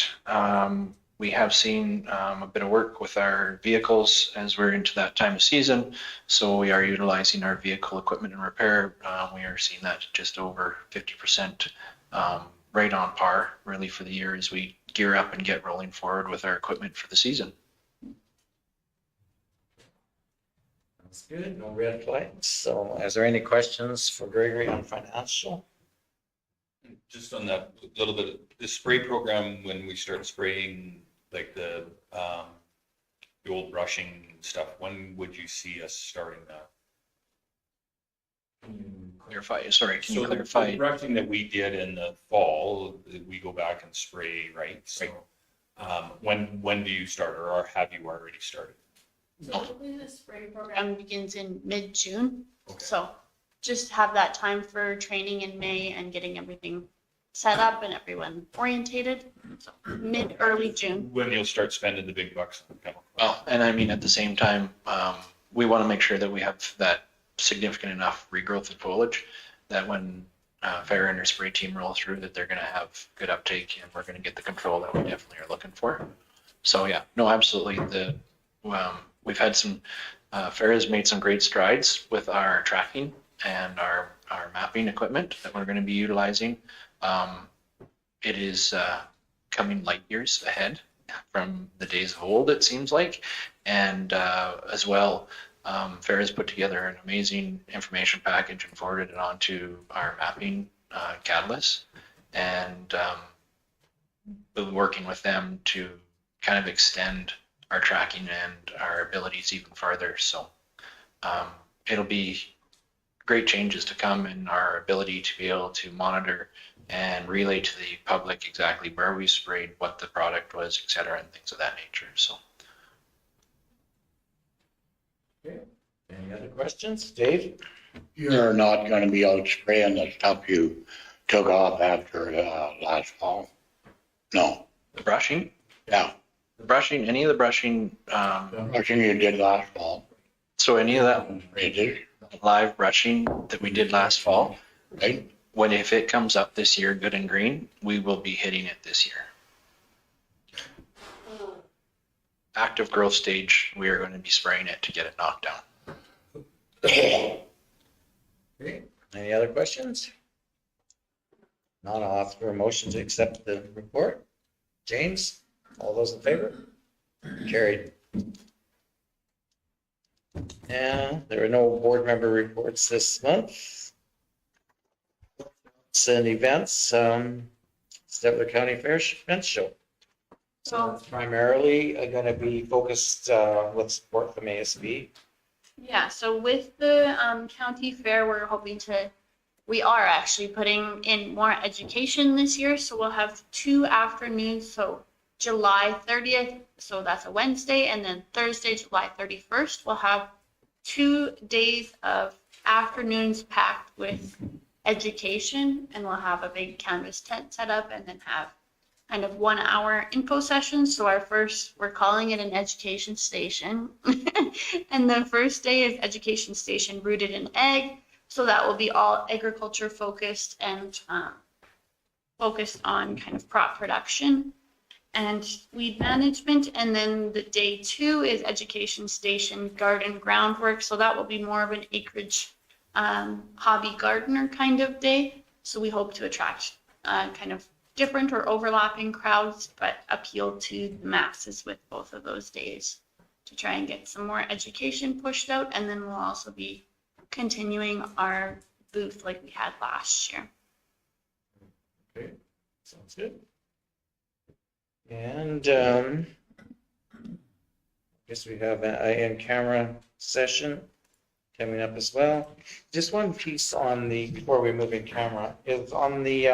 we have seen a bit of work with our vehicles as we're into that time of season. So we are utilizing our vehicle equipment and repair. We are seeing that just over 50%, right on par really for the year as we gear up and get rolling forward with our equipment for the season. That's good. No red flags. So is there any questions for Gregory on financial? Just on that little bit, the spray program, when we start spraying like the old brushing stuff, when would you see us starting that? Clarify, sorry, can you So clarify? the brushing that we did in the fall, we go back and spray, right? So when do you start, or have you already started? Typically, the spray program begins in mid-June. Okay. So just have that time for training in May and getting everything set up and everyone orientated. So early June. When you'll start spending the big bucks on chemical. Well, and I mean, at the same time, we want to make sure that we have that significant enough regrowth of foliage that when Farah and her spray team roll through, that they're going to have good uptake and we're going to get the control that we definitely are looking for. So yeah, no, absolutely. We've had some, Farah's made some great strides with our tracking and our mapping equipment that we're going to be utilizing. It is coming light years ahead from the days of old, it seems like. And as well, Farah's put together an amazing information package and forwarded it on to our mapping catalyst. And we'll be working with them to kind of extend our tracking and our abilities even farther. So it'll be great changes to come in our ability to be able to monitor and relay to the public exactly where we sprayed, what the product was, et cetera, and things of that nature. So. Okay. Any other questions? Dave? You're not gonna be out spraying the stuff you took off after last fall? No, The brushing, yeah, any of the brushing, brushing you did last fall. so any of that Sprayed it, live brushing that we did last fall, right? if it comes up this year good and green, we will be hitting it this year. Active growth stage, we are going to be spraying it to get it knocked down. Okay. Any other questions? Not, I'll ask for a motion to accept the report. James, all those in favor? Carried. And there are no board member reports this month. And events, Stettler County Fair Fence Show. So It's primarily going to be focused with support from ASB. yeah, so with the county fair, we are actually putting in more education this year. So we'll have 2 afternoons. So July 30th, so that's a Wednesday, and then Thursday, July 31st, we'll have 2 days of afternoons packed with education, and we'll have a big canvas tent set up and then have kind of 1 hour info sessions. So we're calling it an education station. And the first day is education station rooted in ag. So that will be all agriculture focused and focused on kind of crop production and weed management. And then the day 2 is education station garden groundwork. So that will be more of an acreage hobby gardener kind of day. So we hope to attract kind of different or overlapping crowds, but appeal to the masses with both of those days to try and get some more education pushed out. And then we'll also be continuing our booth like we had last year. Okay, sounds good. And I guess we have an in-camera session coming up as well. Just one piece on the, before we move in camera, is on the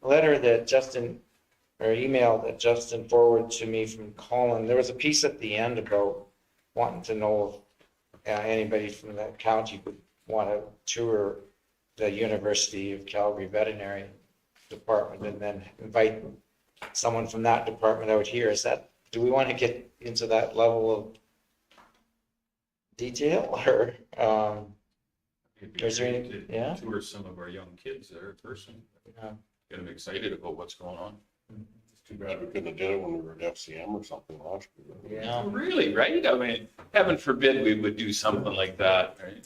letter that Justin, or email that Justin forwarded to me from Colin. There was a piece at the end about wanting to know if anybody from the county would want to tour the University of Calgary Veterinary Department and then invite someone from that department out here. Is that, do we want to get into that level of detail or is there any, yeah? Tour some of our young kids there in person. Yeah. Get them excited about what's going on. It's too bad we couldn't have did it when we were at FCM or something last year. Yeah. Really, right? I mean, heaven forbid we would do something like that, right?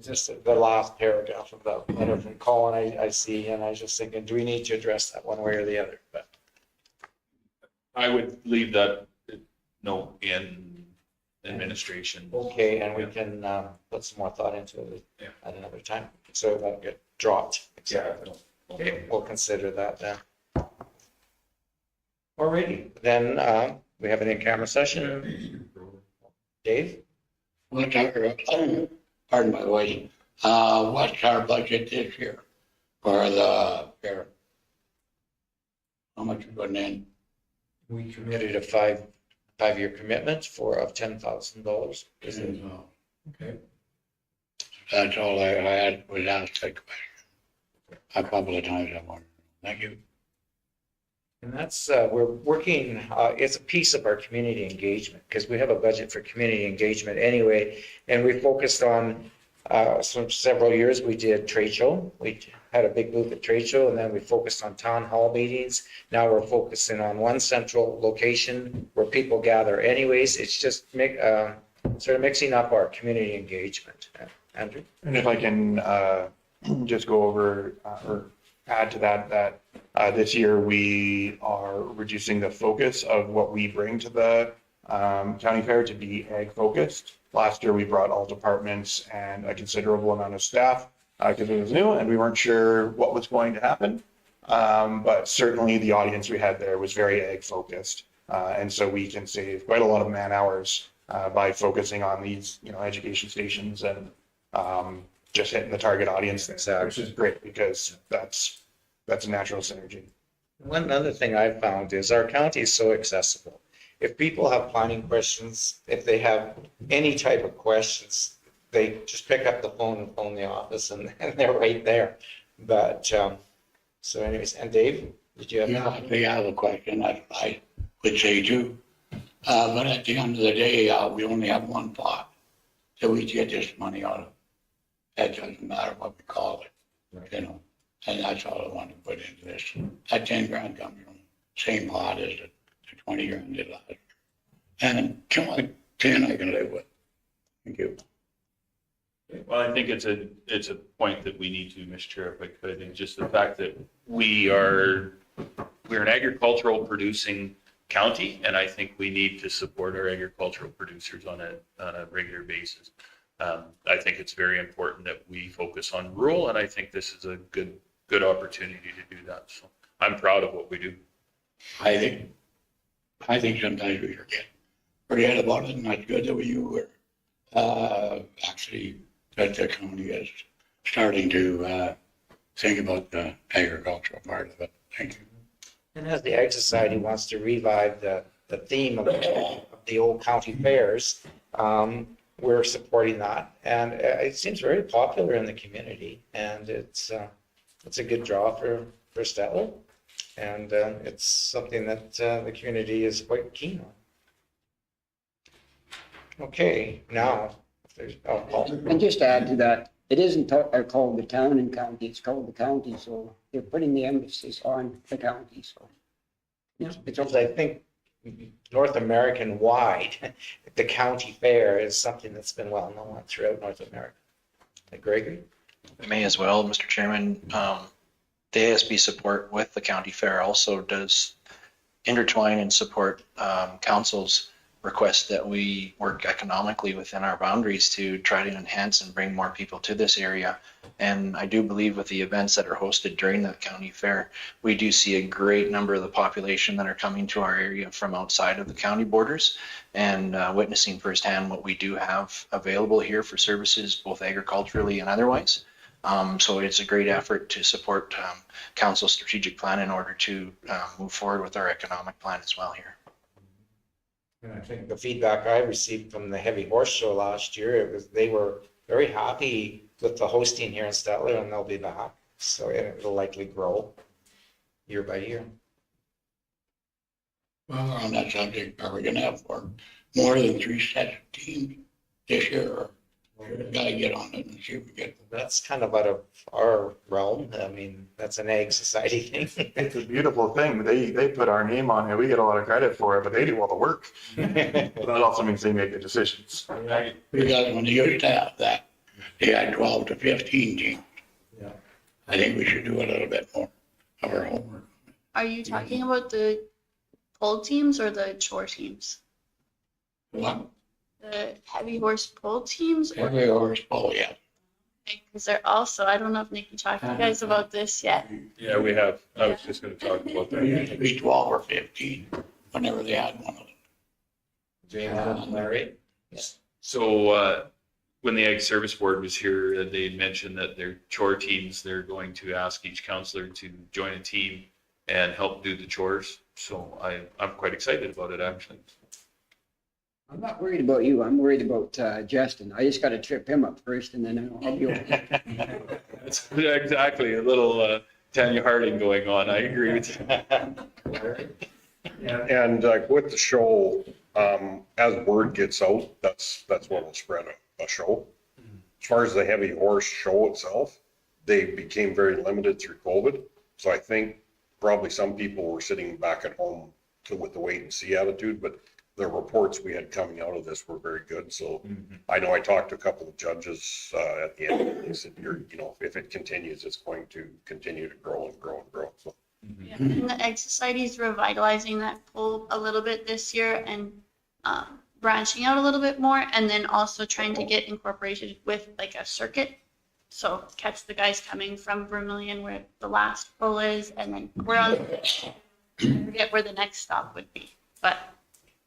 Just the last paragraph of that letter from Colin I see, and I was just thinking, do we need to address that one way or the other? But I would leave that note in administration. okay, and we can put some more thought into it at another time, so it won't get dropped. Yeah. Okay, we'll consider that then. Alrighty, then we have an in-camera session. Dave? What's our, pardon my voice, what's our budget this year for the fair? How much we putting in? We committed a five-year commitment of $10,000. Is it? Okay. That's all I had was asked that question. A couple of times I wondered. Thank you. And that's, we're working, it's a piece of our community engagement because we have a budget for community engagement anyway. And we focused on, several years, we did trade show. We had a big booth at trade show and then we focused on town hall meetings. Now we're focusing on one central location where people gather anyways. It's just sort of mixing up our community engagement. Andrew? And if I can just go over or add to that this year we are reducing the focus of what we bring to the county fair to be ag focused. Last year we brought all departments and a considerable amount of staff because it was new and we weren't sure what was going to happen. But certainly the audience we had there was very ag focused. And so we can save quite a lot of man hours by focusing on these, education stations and just hitting the target audience, which is great because that's a natural synergy. One other thing I've found is our county is so accessible. If people have planning questions, if they have any type of questions, they just pick up the phone and phone the office and they're right there. But, so anyways, and Dave, did you have? Yeah, if they have a question, I would say too. But at the end of the day, we only have one pot. So we get this money out of. That doesn't matter what we call it, and that's all I want to put into this. That 10 grand comes from the same pot as the 20 grand did last year. And 10 I can live with. Thank you. Well, I think it's a point that we need to, Mr. Chair, if I could, and just the fact that we're an agricultural producing county, and I think we need to support our agricultural producers on a regular basis. I think it's very important that we focus on rural, and I think this is a good opportunity to do that. So I'm proud of what we do. I think sometimes we forget about it, and that's good that you were actually that the county is starting to think about the agricultural part of it. Thank you. And as the Ag Society wants to revive the theme of the old county fairs, we're supporting that. And it seems very popular in the community, and it's a good draw for Stettler. And it's something that the community is quite keen on. Okay, now, if there's, Paul. And just to add to that, it isn't called the town and county, it's called the county, so they're putting the emphasis on the county, so. Yeah, it's Because I think North American wide, the county fair is something that's been well known throughout North America. Gregory? May as well, Mr. Chairman. The ASB support with the county fair also does intertwine and support council's request that we work economically within our boundaries to try to enhance and bring more people to this area. And I do believe with the events that are hosted during the county fair, we do see a great number of the population that are coming to our area from outside of the county borders, and witnessing firsthand what we do have available here for services, both agriculturally and otherwise. So it's a great effort to support council's strategic plan in order to move forward with our economic plan as well here. And I think the feedback I received from the Heavy Horse Show last year, they were very happy with the hosting here in Stettler, and they'll be back. So it'll likely grow year by year. Well, on that subject, are we gonna have more than 3 sets of teams this year, or should a guy get on it and see if we get? That's kind of out of our realm. I mean, that's an Ag Society thing. It's a beautiful thing. They put our name on it. We get a lot of credit for it, but they do all the work. But that also means they make the decisions. Because when they used to have that, they had 12 to 15 teams. Yeah. I think we should do a little bit more of our homework. Are you talking about the pole teams or the chore teams? What? The heavy horse pole teams? Every horse pull, yeah. Because they're also, I don't know if Nikki talked to you guys about this yet. Yeah, we have. I was just going to talk about There used that. to be 12 or 15 whenever they had one of them. James and Larry? So when the Ag Service Board was here, they mentioned that their chore teams, they're going to ask each counselor to join a team and help do the chores. So I'm quite excited about it, actually. I'm not worried about you, I'm worried about Justin. I just gotta trip him up first and then I'll be okay. That's exactly a little Tanya Harding going on. I agree with you. And with the show, as word gets out, that's what will spread a show. As far as the heavy horse show itself, they became very limited through COVID. So I think probably some people were sitting back at home with the wait and see attitude, but the reports we had coming out of this were very good. So I know I talked to a couple of judges at the end, and they said, if it continues, it's going to continue to grow and grow and grow. So. Yeah. And the Ag Society is revitalizing that pool a little bit this year and branching out a little bit more, and then also trying to get incorporated with like a circuit. So catch the guys coming from Vermilion where the last pull is, and then we're on, I forget where the next stop would be, but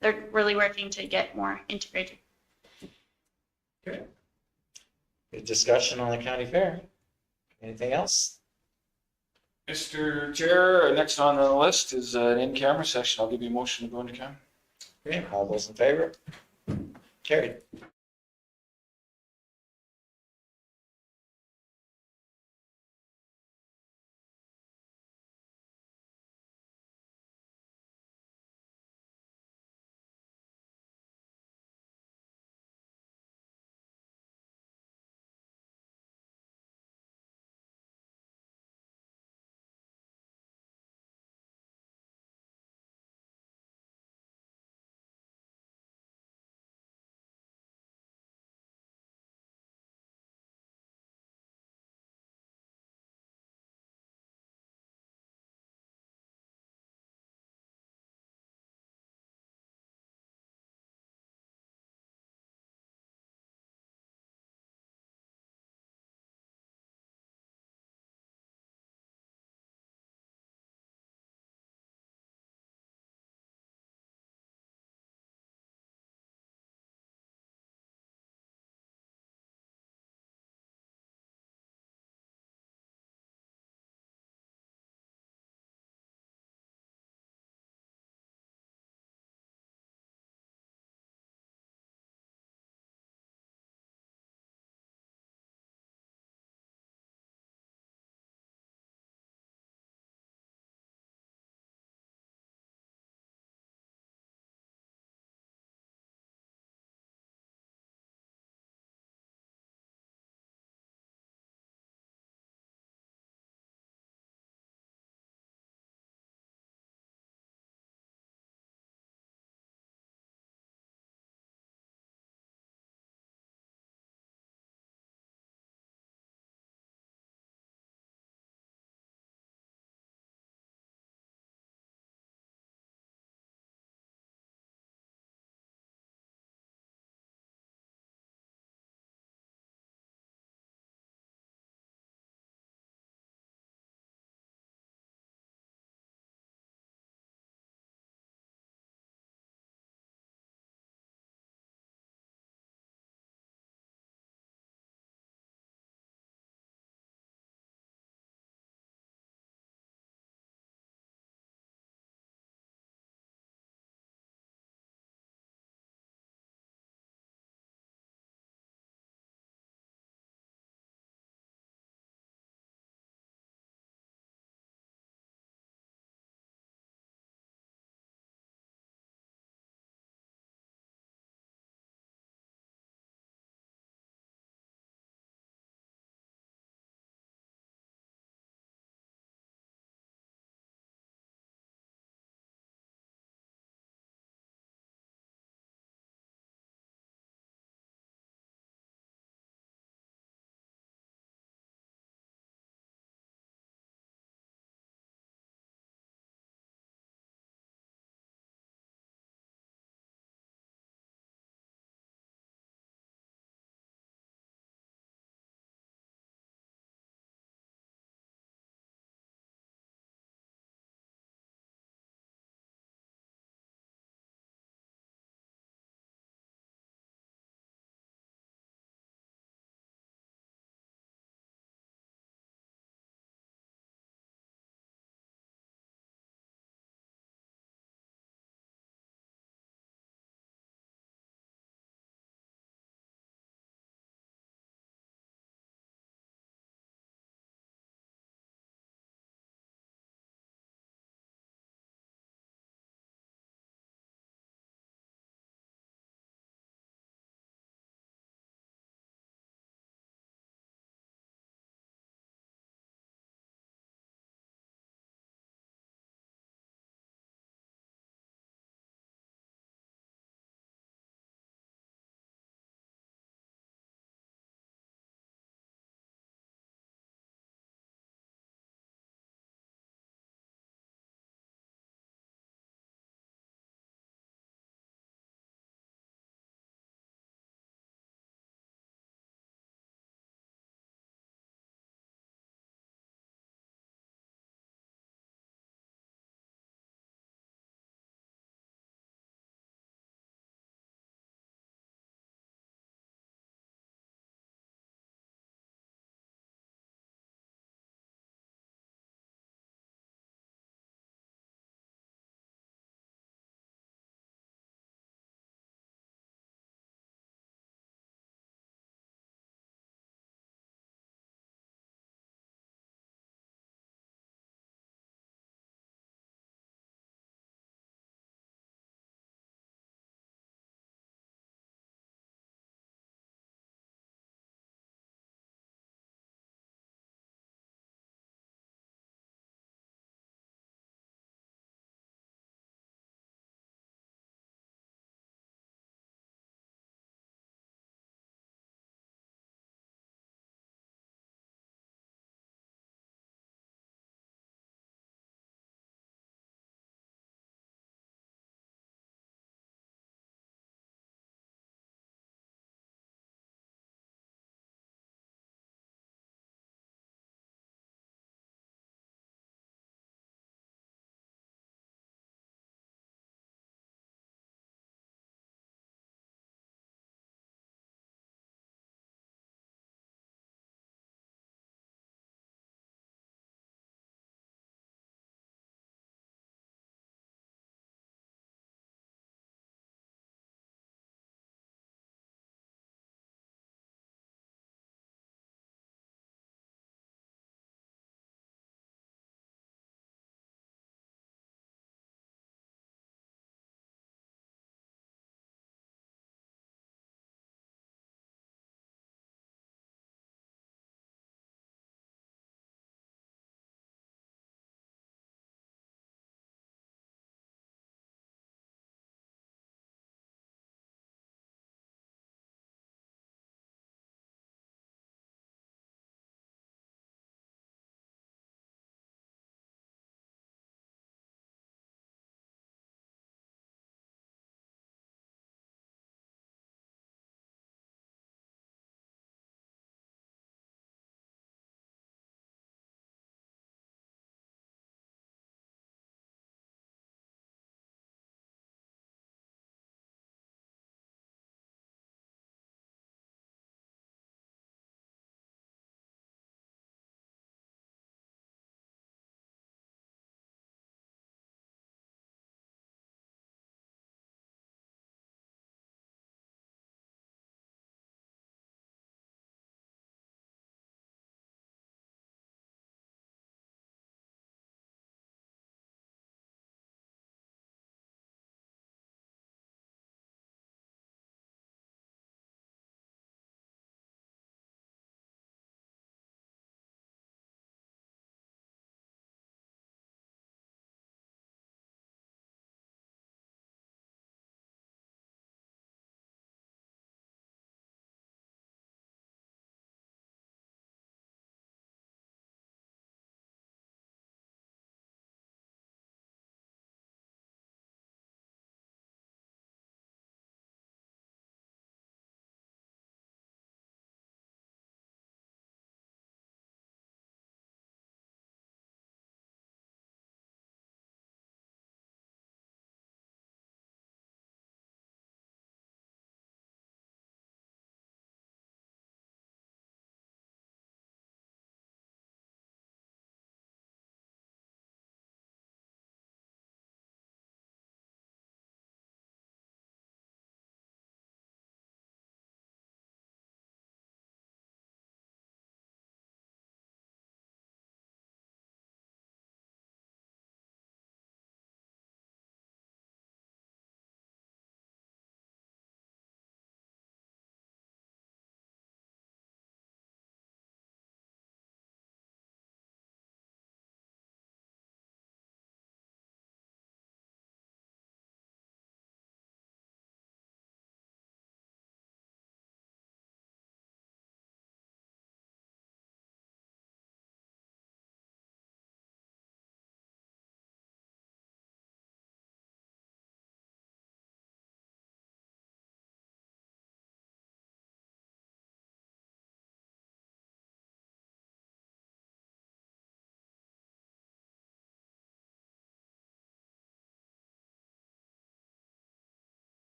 they're really working to get more integrated. Okay. Good discussion on the county fair. Anything else? Mr. Chair, next on the list is an in-camera session. I'll give you a motion to go into camera. Okay, all those in favor? Carried.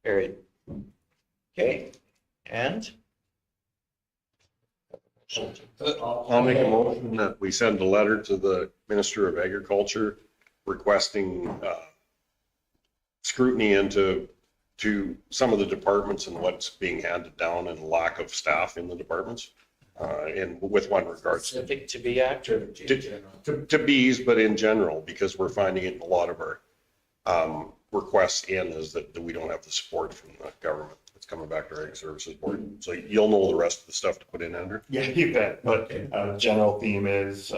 Carried. Okay, and? I'll make a motion that we send a letter to the Minister of Agriculture requesting scrutiny into some of the departments and what's being handed down and lack of staff in the departments. And with one regards Specific to be active. to bees, but in general, because we're finding it in a lot of our requests is that we don't have the support from the government. It's coming back to our Ag Services Board. So you'll know the rest of the stuff to put in, Andrew. Yeah, you bet. But general theme is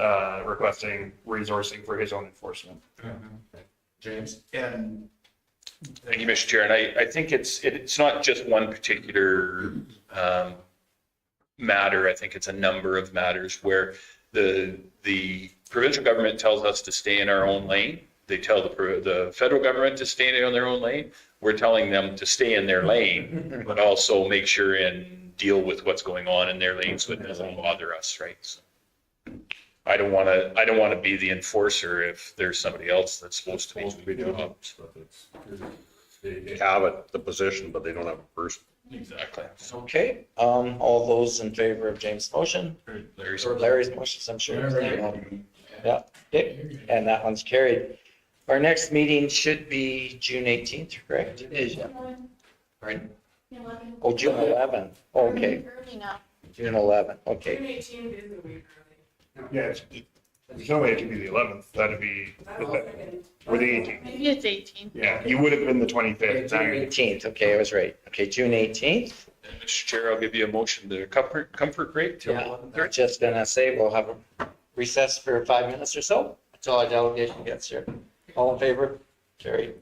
requesting resourcing for his own enforcement. James? And Thank you, Mr. Chair. And I think it's not just one particular matter. I think it's a number of matters where the provincial government tells us to stay in our own lane. They tell the federal government to stay in their own lane. We're telling them to stay in their lane, but also make sure and deal with what's going on in their lane so it doesn't bother us, right? So I don't want to be the enforcer if there's somebody else that's supposed to be doing it. They have the position, but they don't have a person. Exactly. Okay, all those in favor of James' motion? Or Larry's motions, I'm sure. Yeah, okay, and that one's carried. Our next meeting should be June 18th, correct? It is, yeah. Pardon? Oh, June 11th, okay, Early now. June 11th, okay. yeah, there's no way it could be the 11th. That'd be or the 18th. Maybe it's 18. Yeah, you would have been the 25th. June 18th, okay, I was right. Okay, June 18th. And Mr. Chair, I'll give you a motion to comfort break till Yeah, 11:30. I'm just gonna say we'll have a recess for 5 minutes or so until our delegation gets here. All in favor? Carried.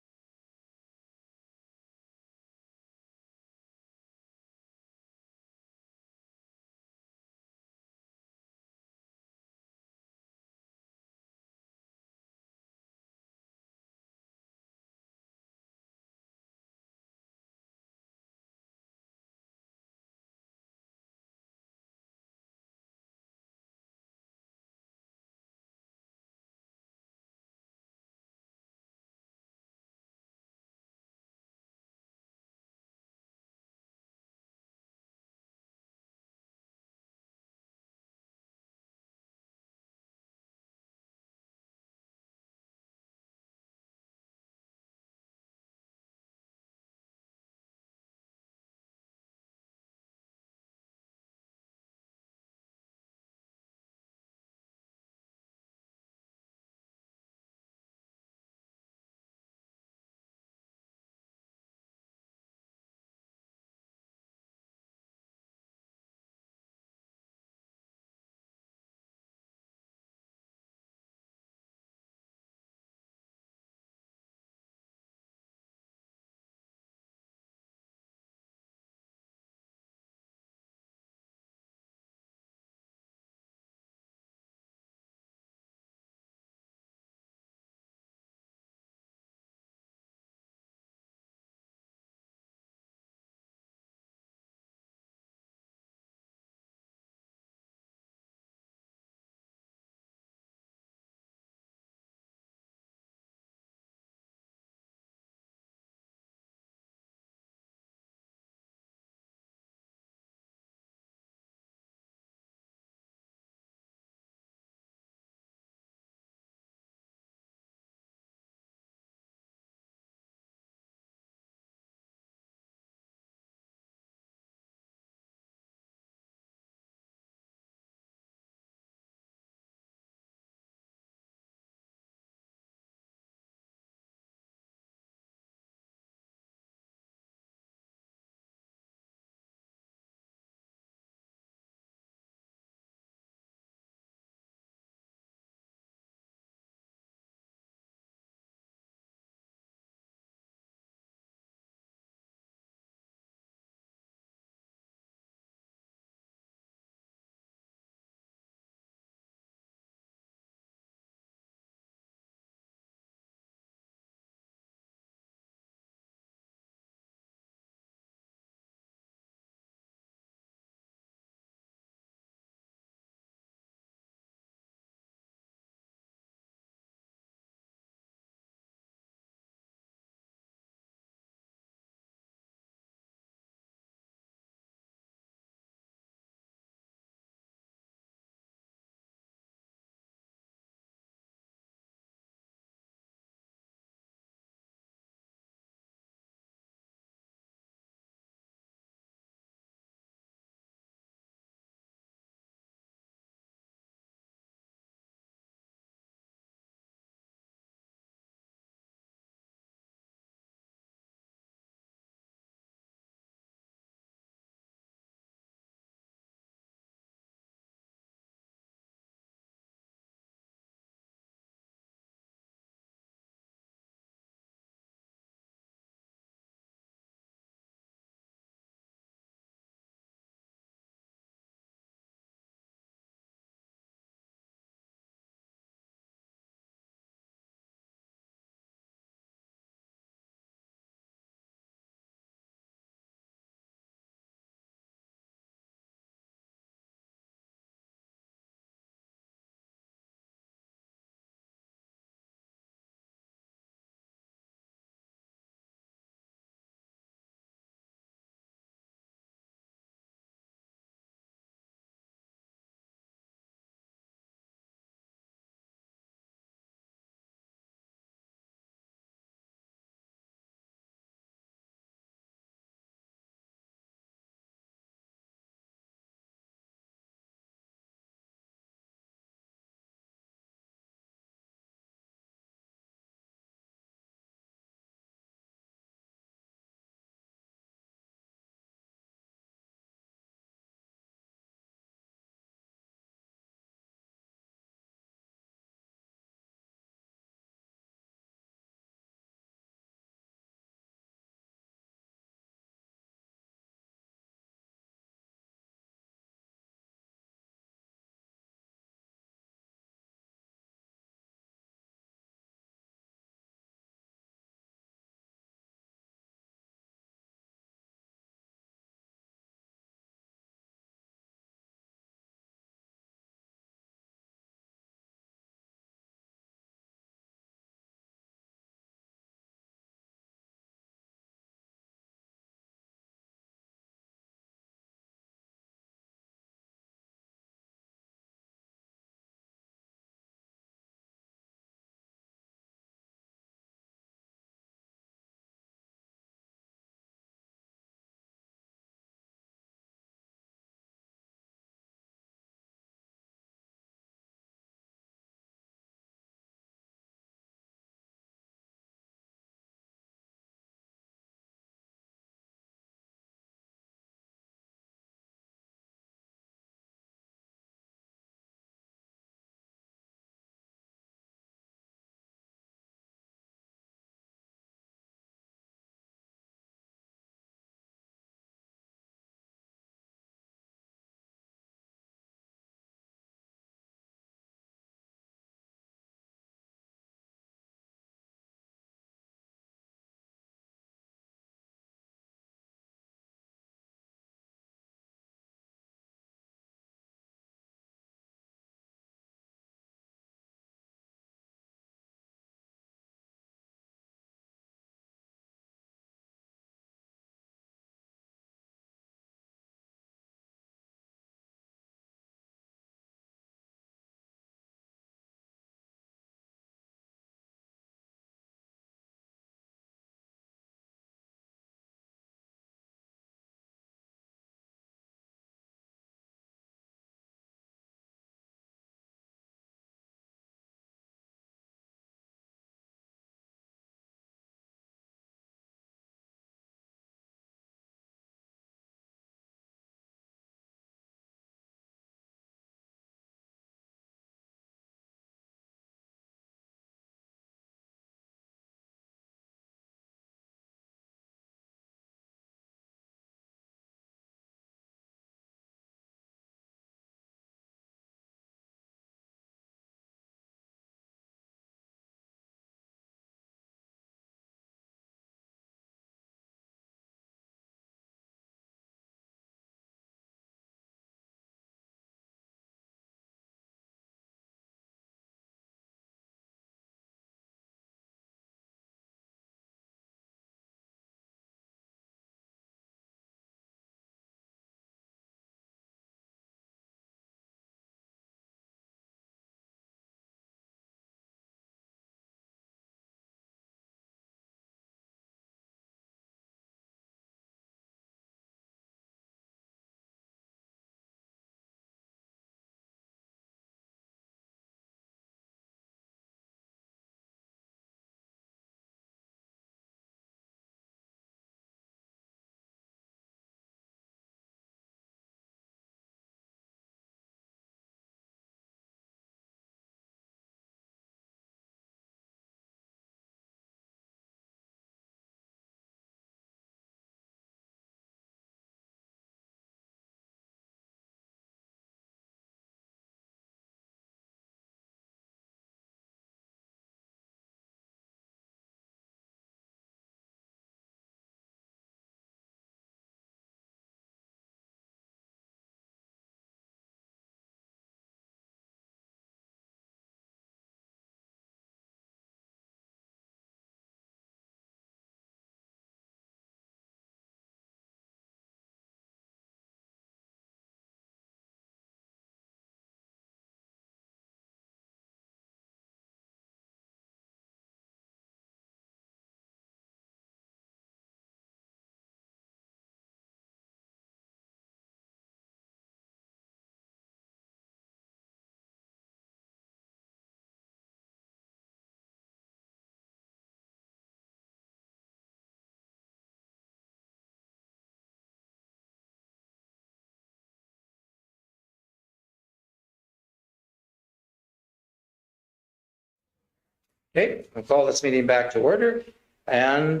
Okay, I'll call this meeting back to order. And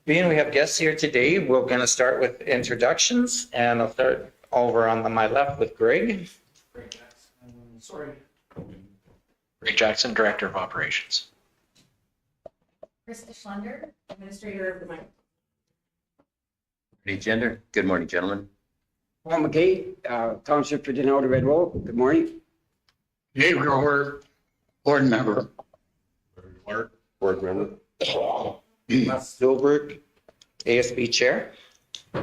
being we have guests here today, we're going to start with introductions. And I'll start over on my left with Greg. Ray Jackson, Director of Operations. Krista Schlender, Administrator of the Mine. Gender. Good morning, gentlemen. Paul McKay, Township Superintendent of Red Wolf. Good morning. Dave Grover, board member. Clark, board member. Les Stolberg, ASB Chair.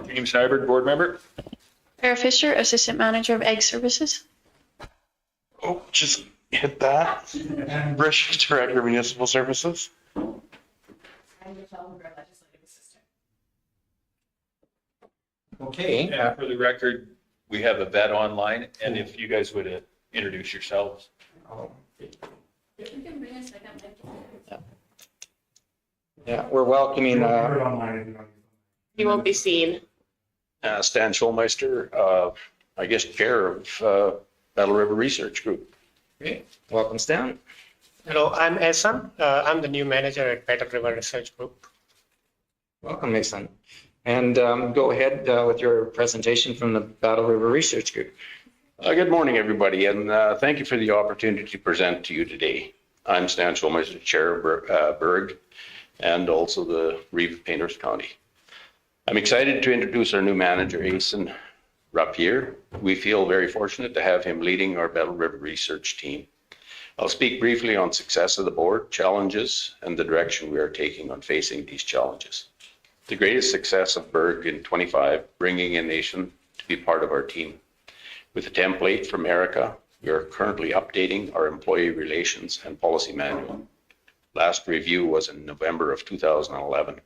James Nyberg, board member. Sarah Fisher, Assistant Manager of Ag Services. Oh, just hit that. And Rich, Director of Municipal Services. I'm Michelle McGraw, Legislative Assistant. Okay. And for the record, we have a vet online, and if you guys would introduce yourselves. You can bring a second mic. Yeah, we're welcoming, You won't be seen. Stan Schulmeister, I guess Chair of Battle River Research Group. okay, welcome Stan. Hello, I'm Esan. I'm the new manager at Battle River Research Group. Welcome, Mason. And go ahead with your presentation from the Battle River Research Group. Good morning, everybody, and thank you for the opportunity to present to you today. I'm Stan Schulmeister, Chair of Berg, and also the Reeve of Painters County. I'm excited to introduce our new manager, Asen Rapier. We feel very fortunate to have him leading our Battle River research team. I'll speak briefly on success of the board, challenges, and the direction we are taking on facing these challenges. The greatest success of Berg in 25, bringing in Asen to be part of our team. With a template from Erica, we are currently updating our employee relations and policy manual. Last review was in November of 2011.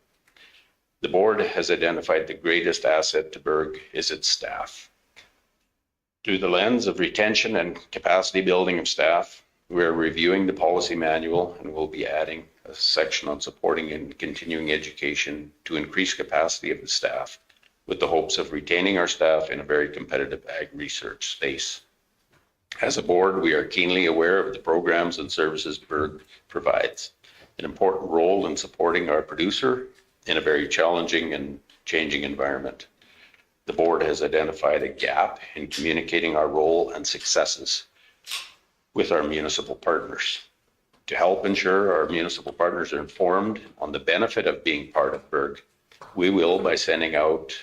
The board has identified the greatest asset to Berg is its staff. Through the lens of retention and capacity building of staff, we are reviewing the policy manual and will be adding a section on supporting and continuing education to increase capacity of the staff, with the hopes of retaining our staff in a very competitive ag research space. As a board, we are keenly aware of the programs and services Berg provides, an important role in supporting our producer in a very challenging and changing environment. The board has identified a gap in communicating our role and successes with our municipal partners. To help ensure our municipal partners are informed on the benefit of being part of Berg, we will, by sending out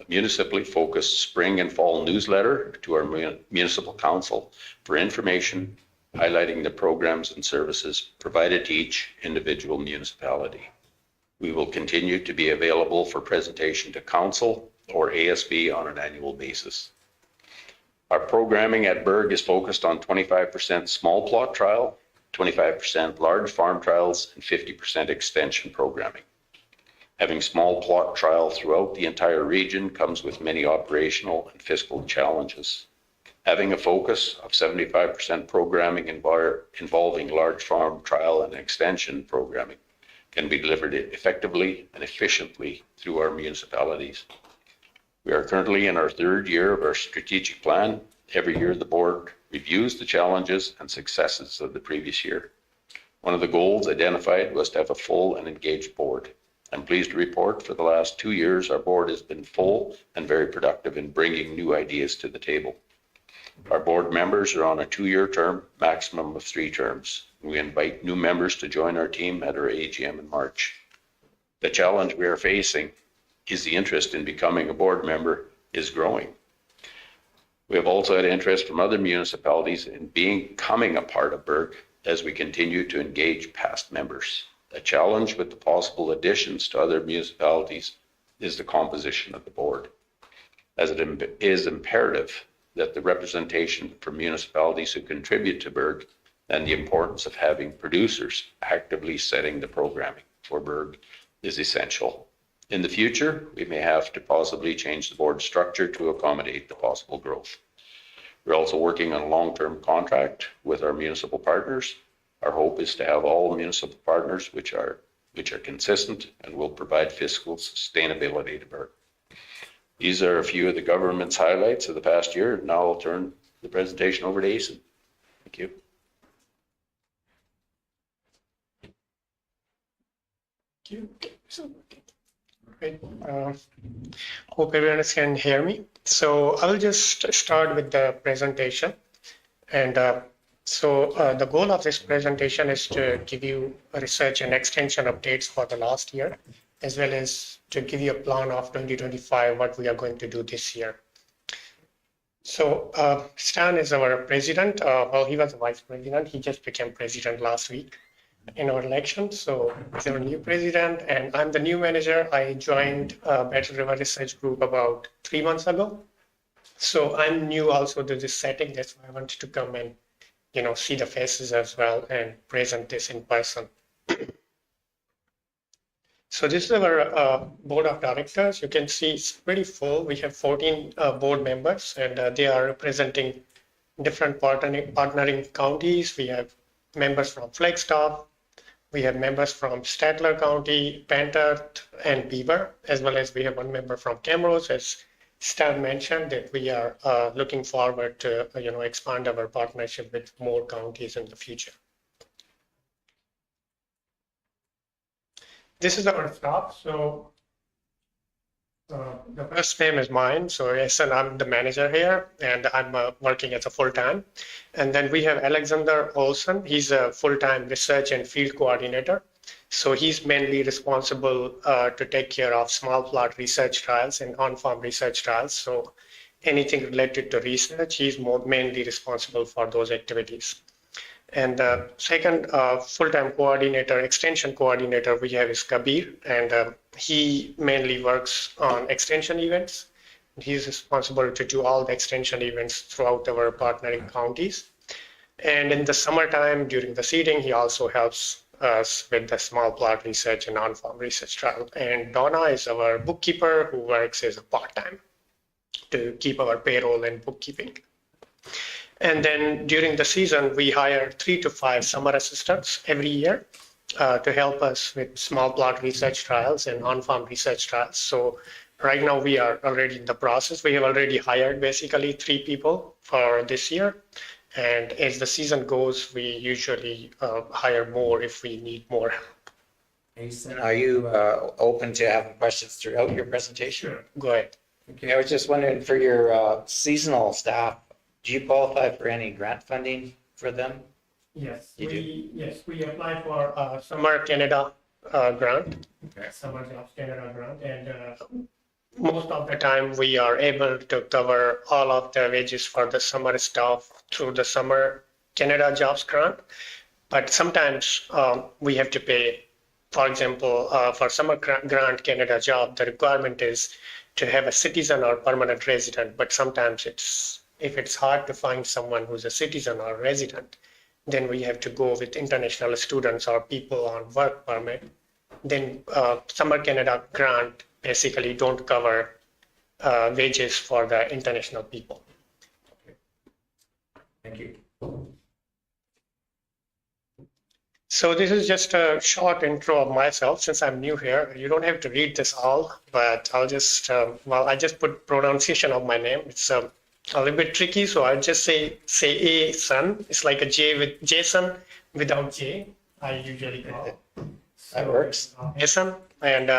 a municipally focused spring and fall newsletter to our municipal council for information highlighting the programs and services provided to each individual municipality. We will continue to be available for presentation to council or ASB on an annual basis. Our programming at Berg is focused on 25% small plot trial, 25% large farm trials, and 50% extension programming. Having small plot trial throughout the entire region comes with many operational and fiscal challenges. Having a focus of 75% programming involving large farm trial and extension programming can be delivered effectively and efficiently through our municipalities. We are currently in our third year of our strategic plan. Every year, the board reviews the challenges and successes of the previous year. One of the goals identified was to have a full and engaged board. I'm pleased to report for the last 2 years, our board has been full and very productive in bringing new ideas to the table. Our board members are on a 2-year term, maximum of 3 terms. We invite new members to join our team at our AGM in March. The challenge we are facing is the interest in becoming a board member is growing. We have also had interest from other municipalities in becoming a part of Berg as we continue to engage past members. A challenge with the possible additions to other municipalities is the composition of the board, as it is imperative that the representation from municipalities who contribute to Berg and the importance of having producers actively setting the programming for Berg is essential. In the future, we may have to possibly change the board structure to accommodate the possible growth. We're also working on a long-term contract with our municipal partners. Our hope is to have all municipal partners which are consistent and will provide fiscal sustainability to Berg. These are a few of the government's highlights of the past year. Now I'll turn the presentation over to Asen. Thank you. you. Right. Hope everyone can hear me. So I will just start with the presentation. And the goal of this presentation is to give you research and extension updates for the last year, as well as to give you a plan of 2025, what we are going to do this year. So Stan is our president. Well, he was a vice president. He just became president last week in our election. So he's our new president, and I'm the new manager. I joined Battle River Research Group about 3 months ago. So I'm new also to this setting. That's why I wanted to come and, see the faces as well and present this in person. So this is our board of directors. You can see it's pretty full. We have 14 board members, and they are representing different partnering counties. We have members from Flagstaff. We have members from Stettler County, Panther, and Beaver, as well as we have one member from Camrose, as Stan mentioned, that we are looking forward to expand our partnership with more counties in the future. This is our staff. So the first name is mine. So yes, and I'm the manager here, and I'm working as a full-time. And then we have Alexander Olson. He's a full-time research and field coordinator. So he's mainly responsible to take care of small plot research trials and on-farm research trials. So anything related to research, he's mainly responsible for those activities. And the second full-time coordinator, extension coordinator we have is Kabir, and he mainly works on extension events. He's responsible to do all the extension events throughout our partnering counties. And in the summertime, during the seeding, he also helps us with the small plot research and on-farm research trial. And Donna is our bookkeeper who works as a part-time to keep our payroll and bookkeeping. And then during the season, we hire 3 to 5 summer assistants every year to help us with small plot research trials and on-farm research trials. So right now we are already in the process. We have already hired basically 3 people for this year. And as the season goes, we usually hire more if we need more help. Jason, are you open to having questions throughout your presentation? Sure. Go ahead. Okay, I was just wondering for your seasonal staff, do you qualify for any grant funding for them? Yes, You we applied for Summer Canada grant, Okay. Summer Jobs Canada grant, and most of the time we are able to cover all of the wages for the summer staff through the Summer Canada Jobs grant. But sometimes we have to pay, for example, for Summer Grant Canada job, the requirement is to have a citizen or permanent resident. But sometimes if it's hard to find someone who's a citizen or resident, then we have to go with international students or people on work permit. Then Summer Canada grant basically don't cover wages for the international people. Thank you. So this is just a short intro of myself since I'm new here. You don't have to read this all, but I'll just, I just put pronunciation of my name. It's a little bit tricky, so I'll just say A son. It's like a J with Jason without J, I usually call it. That works. Jason. And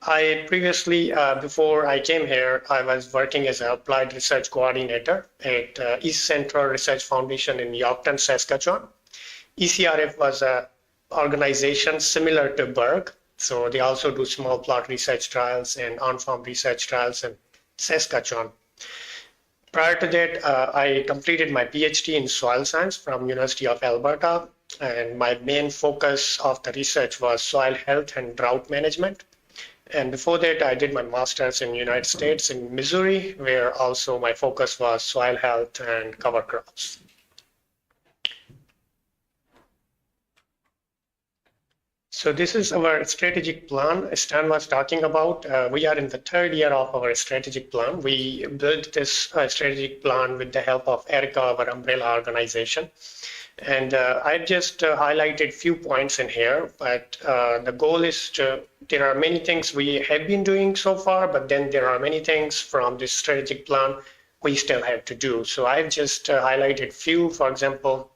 I previously, before I came here, I was working as an applied research coordinator at East Central Research Foundation in Yorkton, Saskatchewan. ECRF was an organization similar to Berg. So they also do small plot research trials and on-farm research trials in Saskatchewan. Prior to that, I completed my PhD in soil science from University of Alberta. And my main focus of the research was soil health and drought management. And before that, I did my master's in the United States in Missouri, where also my focus was soil health and cover crops. So this is our strategic plan Stan was talking about. We are in the 3rd year of our strategic plan. We built this strategic plan with the help of ERICA, our umbrella organization. And I just highlighted few points in here, but the goal is there are many things we have been doing so far, but then there are many things from this strategic plan we still have to do. So I've just highlighted few. For example,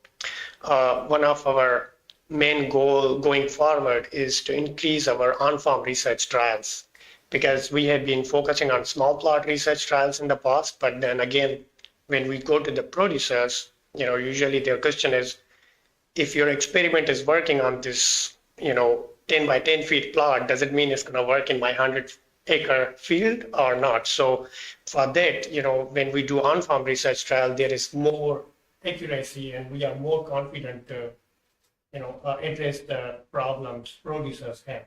one of our main goal going forward is to increase our on-farm research trials, because we have been focusing on small plot research trials in the past, but then again, when we go to the producers, usually their question is, if your experiment is working on this, 10 by 10 feet plot, does it mean it's going to work in my 100-acre field or not? So for that, when we do on-farm research trial, there is more accuracy and we are more confident to, address the problems producers have.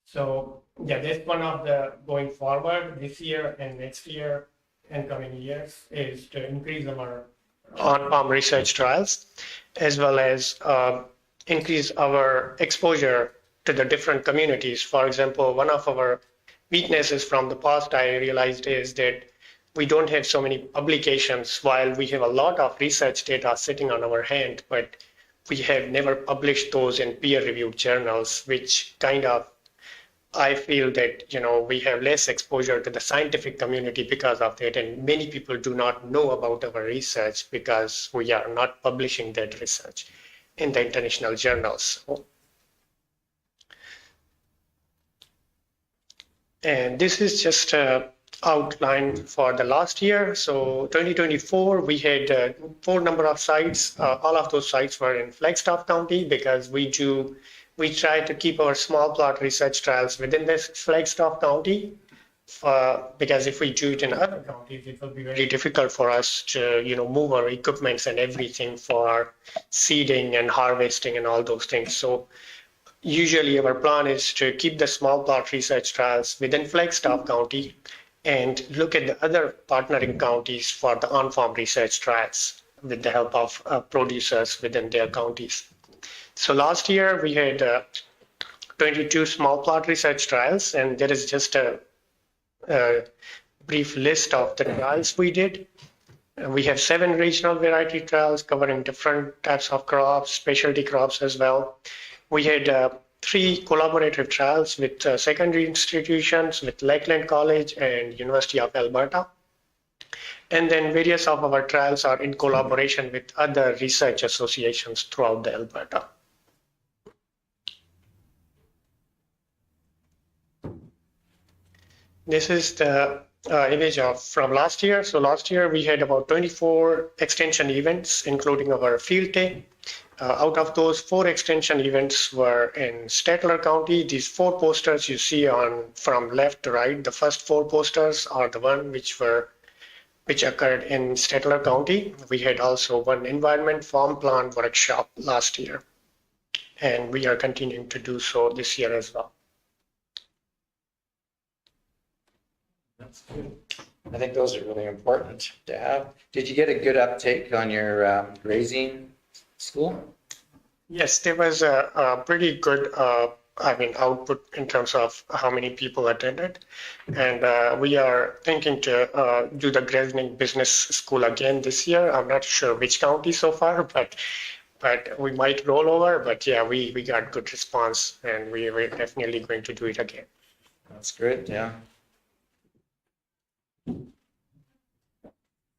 So yeah, that's one of the going forward this year and next year and coming years is to increase our on-farm research trials, as well as increase our exposure to the different communities. For example, one of our weaknesses from the past I realized is that we don't have so many publications. While we have a lot of research data sitting on our hand, but we have never published those in peer-reviewed journals, which kind of, I feel that, we have less exposure to the scientific community because of that. And many people do not know about our research because we are not publishing that research in the international journals. And this is just an outline for the last year. So 2024, we had 4 number of sites. All of those sites were in Flagstaff County because we try to keep our small plot research trials within this Flagstaff County, because if we do it in other counties, it will be very difficult for us to, move our equipments and everything for seeding and harvesting and all those things. So usually our plan is to keep the small plot research trials within Flagstaff County and look at the other partnering counties for the on-farm research trials with the help of producers within their counties. So last year we had 22 small plot research trials, and there is just a brief list of the trials we did. We have 7 regional variety trials covering different types of crops, specialty crops as well. We had 3 collaborative trials with secondary institutions, with Lakeland College and University of Alberta. And then various of our trials are in collaboration with other research associations throughout the Alberta. This is the image from last year. So last year we had about 24 extension events, including our field day. Out of those, 4 extension events were in Stettler County. These 4 posters you see from left to right, the first 4 posters are the one which occurred in Stettler County. We had also 1 environment farm plan workshop last year, and we are continuing to do so this year as well. That's good. I think those are really important to have. Did you get a good uptake on your grazing school? Yes, there was a pretty good output in terms of how many people attended. And we are thinking to do the grazing business school again this year. I'm not sure which county so far, but we might roll over. But yeah, we got good response, and we're definitely going to do it again. That's good, yeah.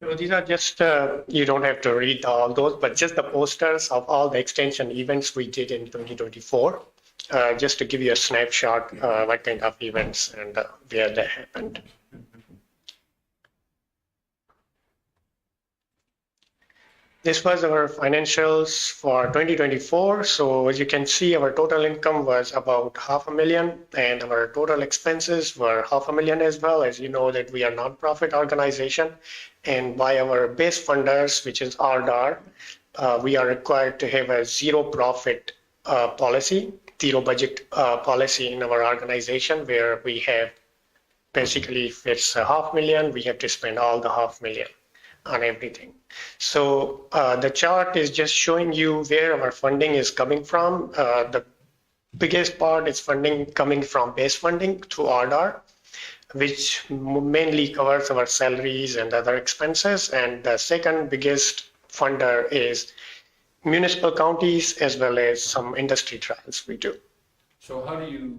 So these are just, you don't have to read all those, but just the posters of all the extension events we did in 2024, just to give you a snapshot what kind of events and where they happened. This was our financials for 2024. So as you can see, our total income was about $500,000, and our total expenses were $500,000 as well. As you know, that we are a nonprofit organization, and by our base funders, which is RDAR, we are required to have a zero profit policy, zero budget policy in our organization, where we have basically, if it's $500,000, we have to spend all the $500,000 on everything. So the chart is just showing you where our funding is coming from. The biggest part is funding coming from base funding through RDAR, which mainly covers our salaries and other expenses. And the second biggest funder is municipal counties, as well as some industry trials we do. So how do you,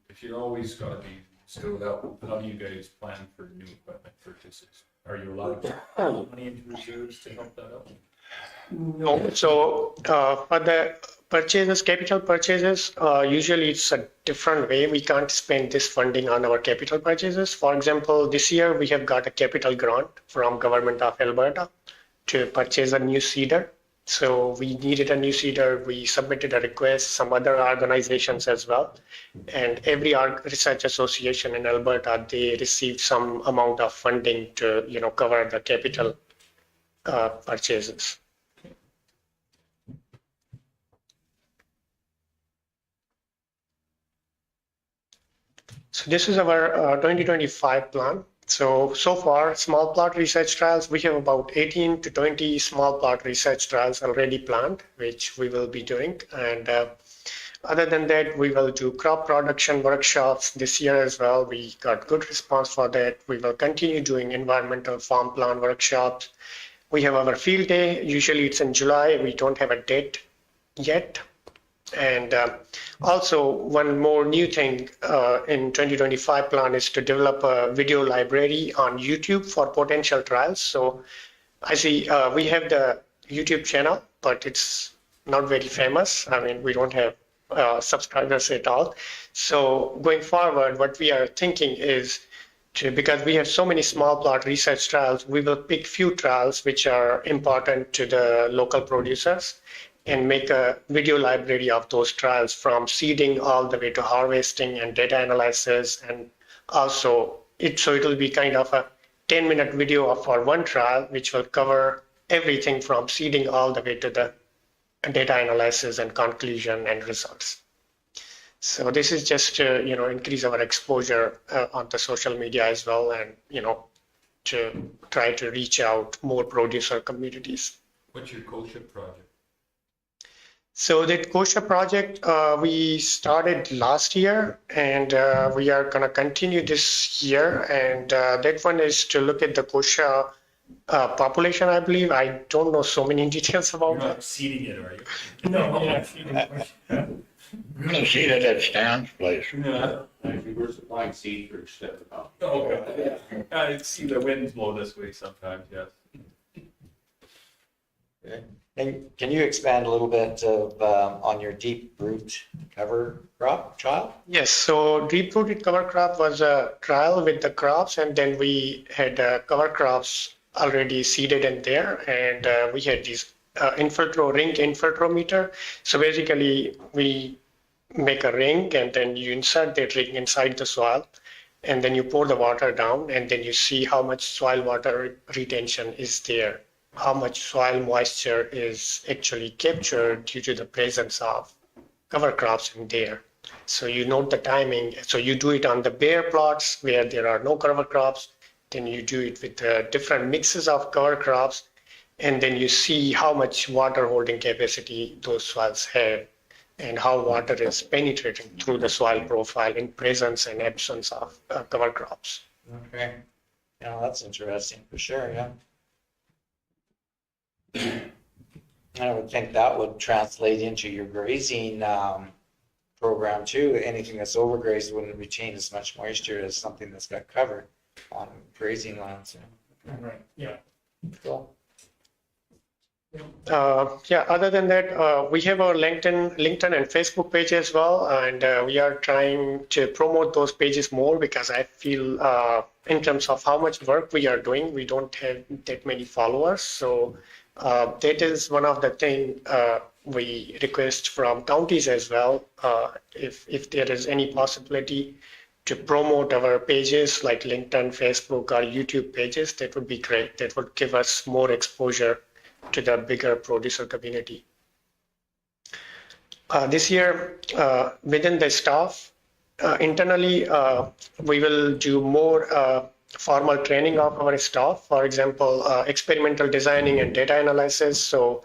if you're always got to be scaled up, how do you guys plan for new equipment purchases? Are you allowed to put money into reserves to help that out? No, so for the purchases, capital purchases, usually it's a different way. We can't spend this funding on our capital purchases. For example, this year we have got a capital grant from Government of Alberta to purchase a new seeder. So we needed a new seeder. We submitted a request, some other organizations as well. And every research association in Alberta, they received some amount of funding to, cover the capital purchases. So this is our 2025 plan. So far, small plot research trials, we have about 18 to 20 small plot research trials already planned, which we will be doing. And other than that, we will do crop production workshops this year as well. We got good response for that. We will continue doing environmental farm plan workshops. We have our field day. Usually it's in July. We don't have a date yet. And also one more new thing in 2025 plan is to develop a video library on YouTube for potential trials. So I see we have the YouTube channel, but it's not very famous. I mean, we don't have subscribers at all. So going forward, what we are thinking is because we have so many small plot research trials, we will pick few trials which are important to the local producers and make a video library of those trials from seeding all the way to harvesting and data analysis. And also it'll be kind of a 10-minute video for one trial, which will cover everything from seeding all the way to the data analysis and conclusion and results. So this is just to, increase our exposure on the social media as well, and, to try to reach out more producer communities. What's your kosher project? So the kosher project, we started last year, and we are going to continue this year. And that one is to look at the kosher population, I believe. I don't know so many details about You're that. not seeding it, are you? No, We're gonna see that at Stan's place. No. Actually, we're supplying seed for Stettler. Oh, okay. I see the winds blow this way sometimes, yes. And can you expand a little bit of, on your deep root cover crop trial? Yes, so deep-rooted cover crop was a trial with the crops, and then we had cover crops already seeded in there, and we had these ring infiltrometer. So basically, we make a ring, and then you insert that ring inside the soil, and then you pour the water down, and then you see how much soil water retention is there, how much soil moisture is actually captured due to the presence of cover crops in there. So you note the timing. So you do it on the bare plots where there are no cover crops. Then you do it with different mixes of cover crops. And then you see how much water holding capacity those soils have and how water is penetrating through the soil profile in presence and absence of cover crops. Okay. Yeah, that's interesting for sure, yeah. I would think that would translate into your grazing program too. Anything that's overgrazed wouldn't retain as much moisture as something that's got covered on grazing lands. Right. Yeah. Cool. Other than that, we have our LinkedIn and Facebook page as well, and we are trying to promote those pages more because I feel in terms of how much work we are doing, we don't have that many followers. So that is one of the things we request from counties as well. If there is any possibility to promote our pages like LinkedIn, Facebook, or YouTube pages, that would be great. That would give us more exposure to the bigger producer community. This year, within the staff, internally, we will do more formal training of our staff. For example, experimental designing and data analysis. So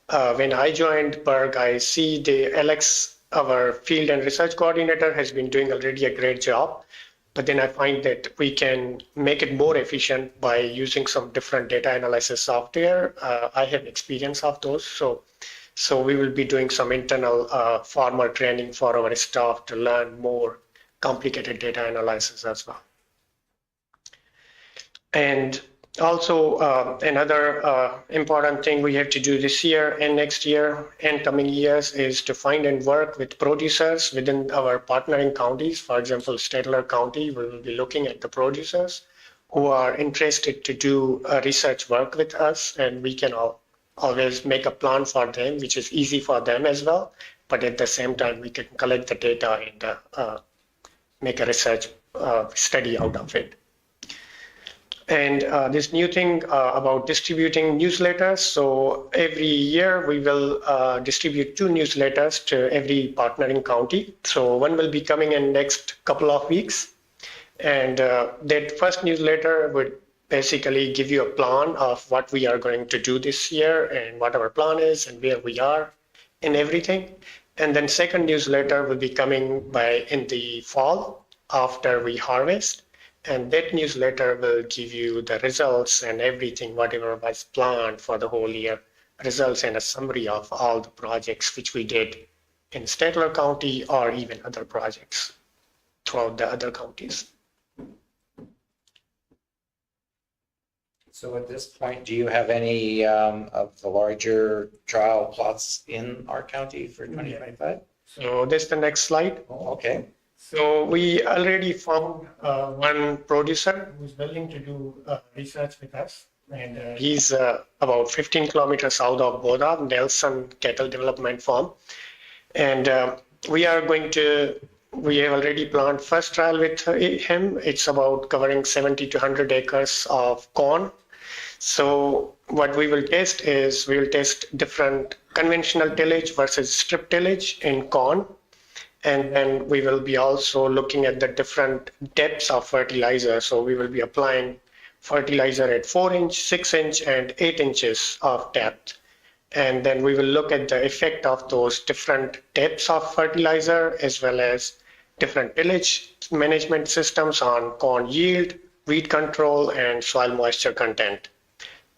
when I joined Berg, I see Alex, our field and research coordinator, has been doing already a great job. But then I find that we can make it more efficient by using some different data analysis software. I have experience of those. So we will be doing some internal formal training for our staff to learn more complicated data analysis as well. And Also, another important thing we have to do this year and next year and coming years is to find and work with producers within our partnering counties. For example, Stettler County, we will be looking at the producers who are interested to do research work with us, and we can always make a plan for them, which is easy for them as well. But at the same time, we can collect the data and make a research study out of it. And this new thing about distributing newsletters. So every year we will distribute 2 newsletters to every partnering county. So one will be coming in next couple of weeks. And that first newsletter would basically give you a plan of what we are going to do this year and what our plan is and where we are and everything. And then second newsletter will be coming by in the fall after we harvest. And that newsletter will give you the results and everything, whatever was planned for the whole year, results and a summary of all the projects which we did in Stettler County or even other projects throughout the other counties. So at this point, do you have any of the larger trial plots in our county for 2025? So this is the next slide. Oh, okay. So we already found one producer who's willing to do research with us. And he's about 15 kilometers south of Boda, Nelson Cattle Development Farm. And we have already planned first trial with him. It's about covering 70 to 100 acres of corn. So what we will test is we will test different conventional tillage versus strip tillage in corn. And then we will be also looking at the different depths of fertilizer. So we will be applying fertilizer at 4-inch, 6-inch, and 8 inches of depth. And then we will look at the effect of those different depths of fertilizer as well as different tillage management systems on corn yield, weed control, and soil moisture content.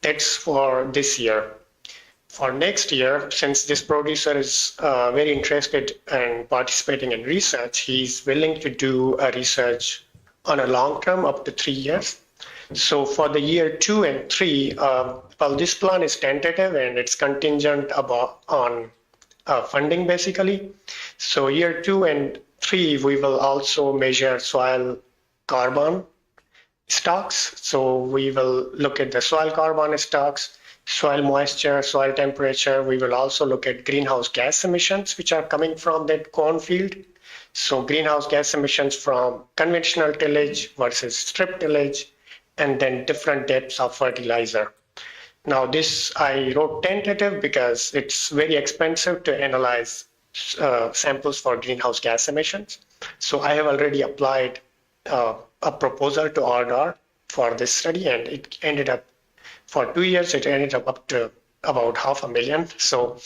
That's for this year. For next year, since this producer is very interested in participating in research, he's willing to do a research on a long term up to 3 years. So for the year 2 and 3, well, this plan is tentative and it's contingent on funding basically. So year 2 and 3, we will also measure soil carbon stocks. So we will look at the soil carbon stocks, soil moisture, soil temperature. We will also look at greenhouse gas emissions, which are coming from that cornfield. So greenhouse gas emissions from conventional tillage versus strip tillage, and then different depths of fertilizer. Now this I wrote tentative because it's very expensive to analyze samples for greenhouse gas emissions. So I have already applied a proposal to RDR for this study, and it ended up, for 2 years, it ended up to about $500,000. So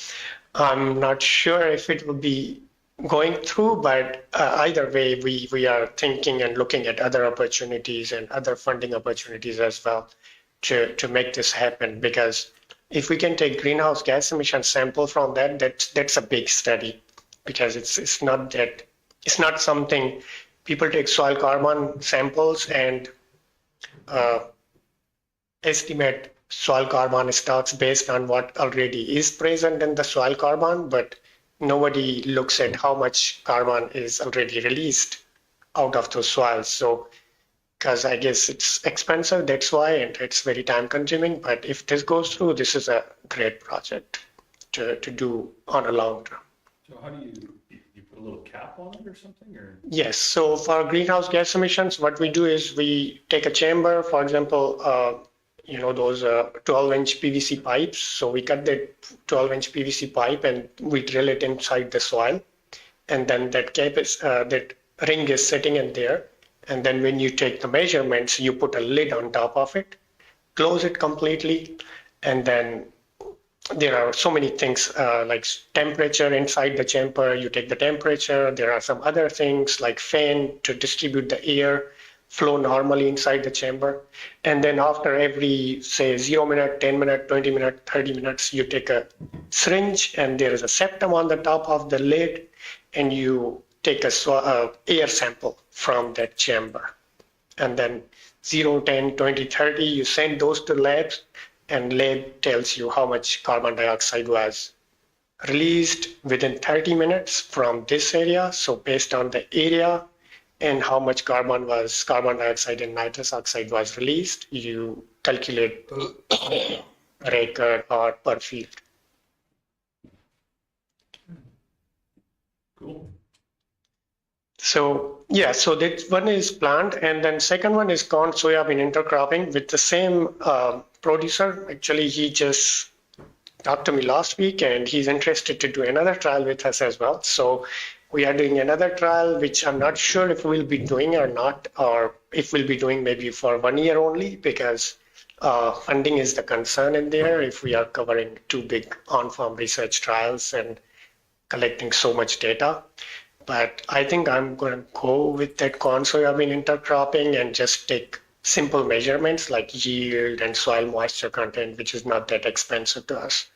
I'm not sure if it will be going through, but either way, we are thinking and looking at other opportunities and other funding opportunities as well to make this happen. Because if we can take greenhouse gas emission sample from that's a big study, because it's not something people take soil carbon samples and estimate soil carbon stocks based on what already is present in the soil carbon, but nobody looks at how much carbon is already released out of those soils. So, because I guess it's expensive, that's why, and it's very time consuming. But if this goes through, this is a great project to do on a long term. So how do you put a little cap on it or something, or? Yes. So for greenhouse gas emissions, what we do is we take a chamber, for example, those 12-inch PVC pipes. So we cut that 12-inch PVC pipe and we drill it inside the soil. And then that that ring is sitting in there. And then when you take the measurements, you put a lid on top of it, close it completely. And then there are so many things like temperature inside the chamber. You take the temperature. There are some other things like fan to distribute the air flow normally inside the chamber. And then after every, say, 0 minute, 10 minute, 20 minute, 30 minutes, you take a syringe and there is a septum on the top of the lid, and you take a air sample from that chamber. And then 0, 10, 20, 30, you send those to labs, and lab tells you how much carbon dioxide was released within 30 minutes from this area. So based on the area and how much carbon dioxide and nitrous oxide was released, you calculate record or per field. Cool. So yeah, so that one is plant, and then second one is corn soybean intercropping with the same producer. Actually, he just talked to me last week, and he's interested to do another trial with us as well. So we are doing another trial, which I'm not sure if we'll be doing or not, or if we'll be doing maybe for 1 year only, because funding is the concern in there if we are covering 2 big on-farm research trials and collecting so much data. But I think I'm going to go with that corn soybean intercropping and just take simple measurements like yield and soil moisture content, which is not that expensive to us.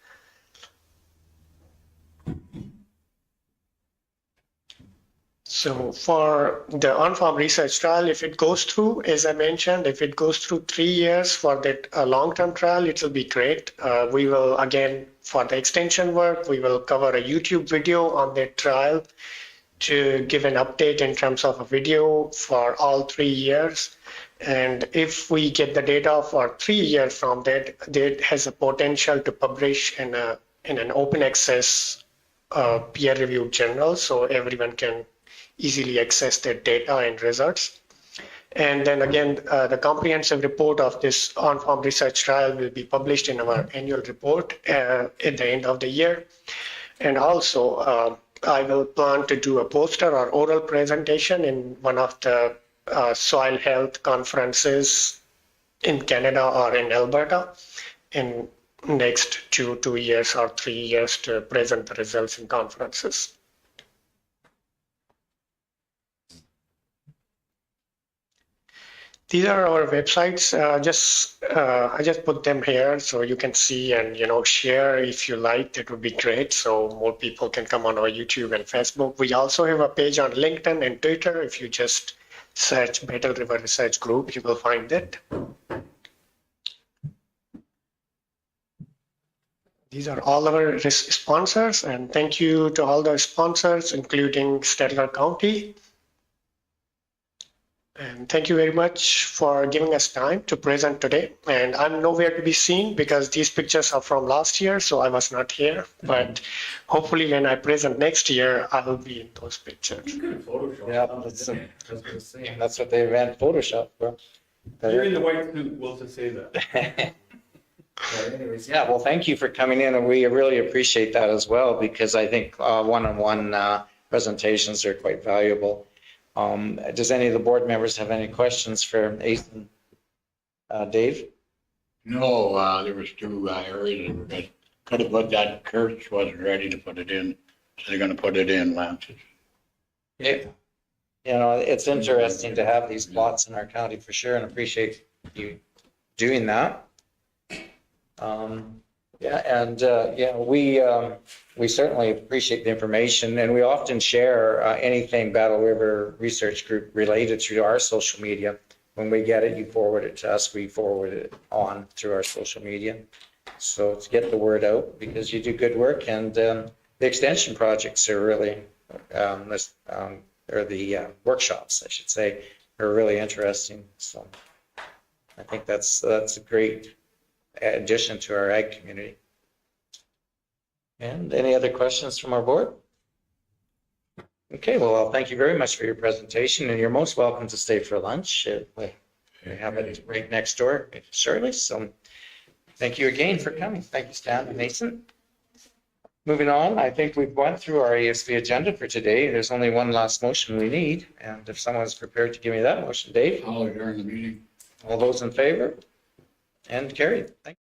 So for the on-farm research trial, if it goes through, as I mentioned, if it goes through 3 years for that long-term trial, it will be great. We will, again, for the extension work, we will cover a YouTube video on that trial to give an update in terms of a video for all 3 years. And if we get the data for 3 years from that, that has a potential to publish in an open access peer-reviewed journal, so everyone can easily access their data and results. And then again, the comprehensive report of this on-farm research trial will be published in our annual report at the end of the year. And also, I will plan to do a poster or oral presentation in one of the soil health conferences in Canada or in Alberta in next 2 years or 3 years to present the results in conferences. These are our websites. I just put them here so you can see and share if you like. That would be great. So more people can come on our YouTube and Facebook. We also have a page on LinkedIn and Twitter. If you just search Battle River Research Group, you will find it. These are all our sponsors, and thank you to all the sponsors, including Stettler County. And thank you very much for giving us time to present today. And I'm nowhere to be seen because these pictures are from last year, so I was not here. But hopefully when I present next year, I will be in those pictures. Yeah, that's what they ran Photoshop for. You're in the white suit, we'll just say that. Anyways, yeah, well, thank you for coming in, and we really appreciate that as well, because I think one-on-one presentations are quite valuable. Does any of the board members have any questions for Ethan? Dave? No, there was 2 areas that could have put that. Kurtz wasn't ready to put it in, so they're gonna put it in, Lances. Yeah. It's interesting to have these plots in our county for sure, and appreciate you doing that. We certainly appreciate the information, and we often share anything Battle River Research Group related through our social media. When we get it, you forward it to us, we forward it on through our social media. So to get the word out, because you do good work, and the extension projects are really, or the workshops, I should say, are really interesting. So I think that's a great addition to our ag community. And any other questions from our board? Okay, well, thank you very much for your presentation, and you're most welcome to stay for lunch. We have it right next door shortly, so thank you again for coming. Thank you, Stan and Mason. Moving on, I think we've went through our ASB agenda for today. There's only one last motion we need, and if someone's prepared to give me that motion, Dave. I'll adjourn the meeting. All those in favor? And carried. Thank you.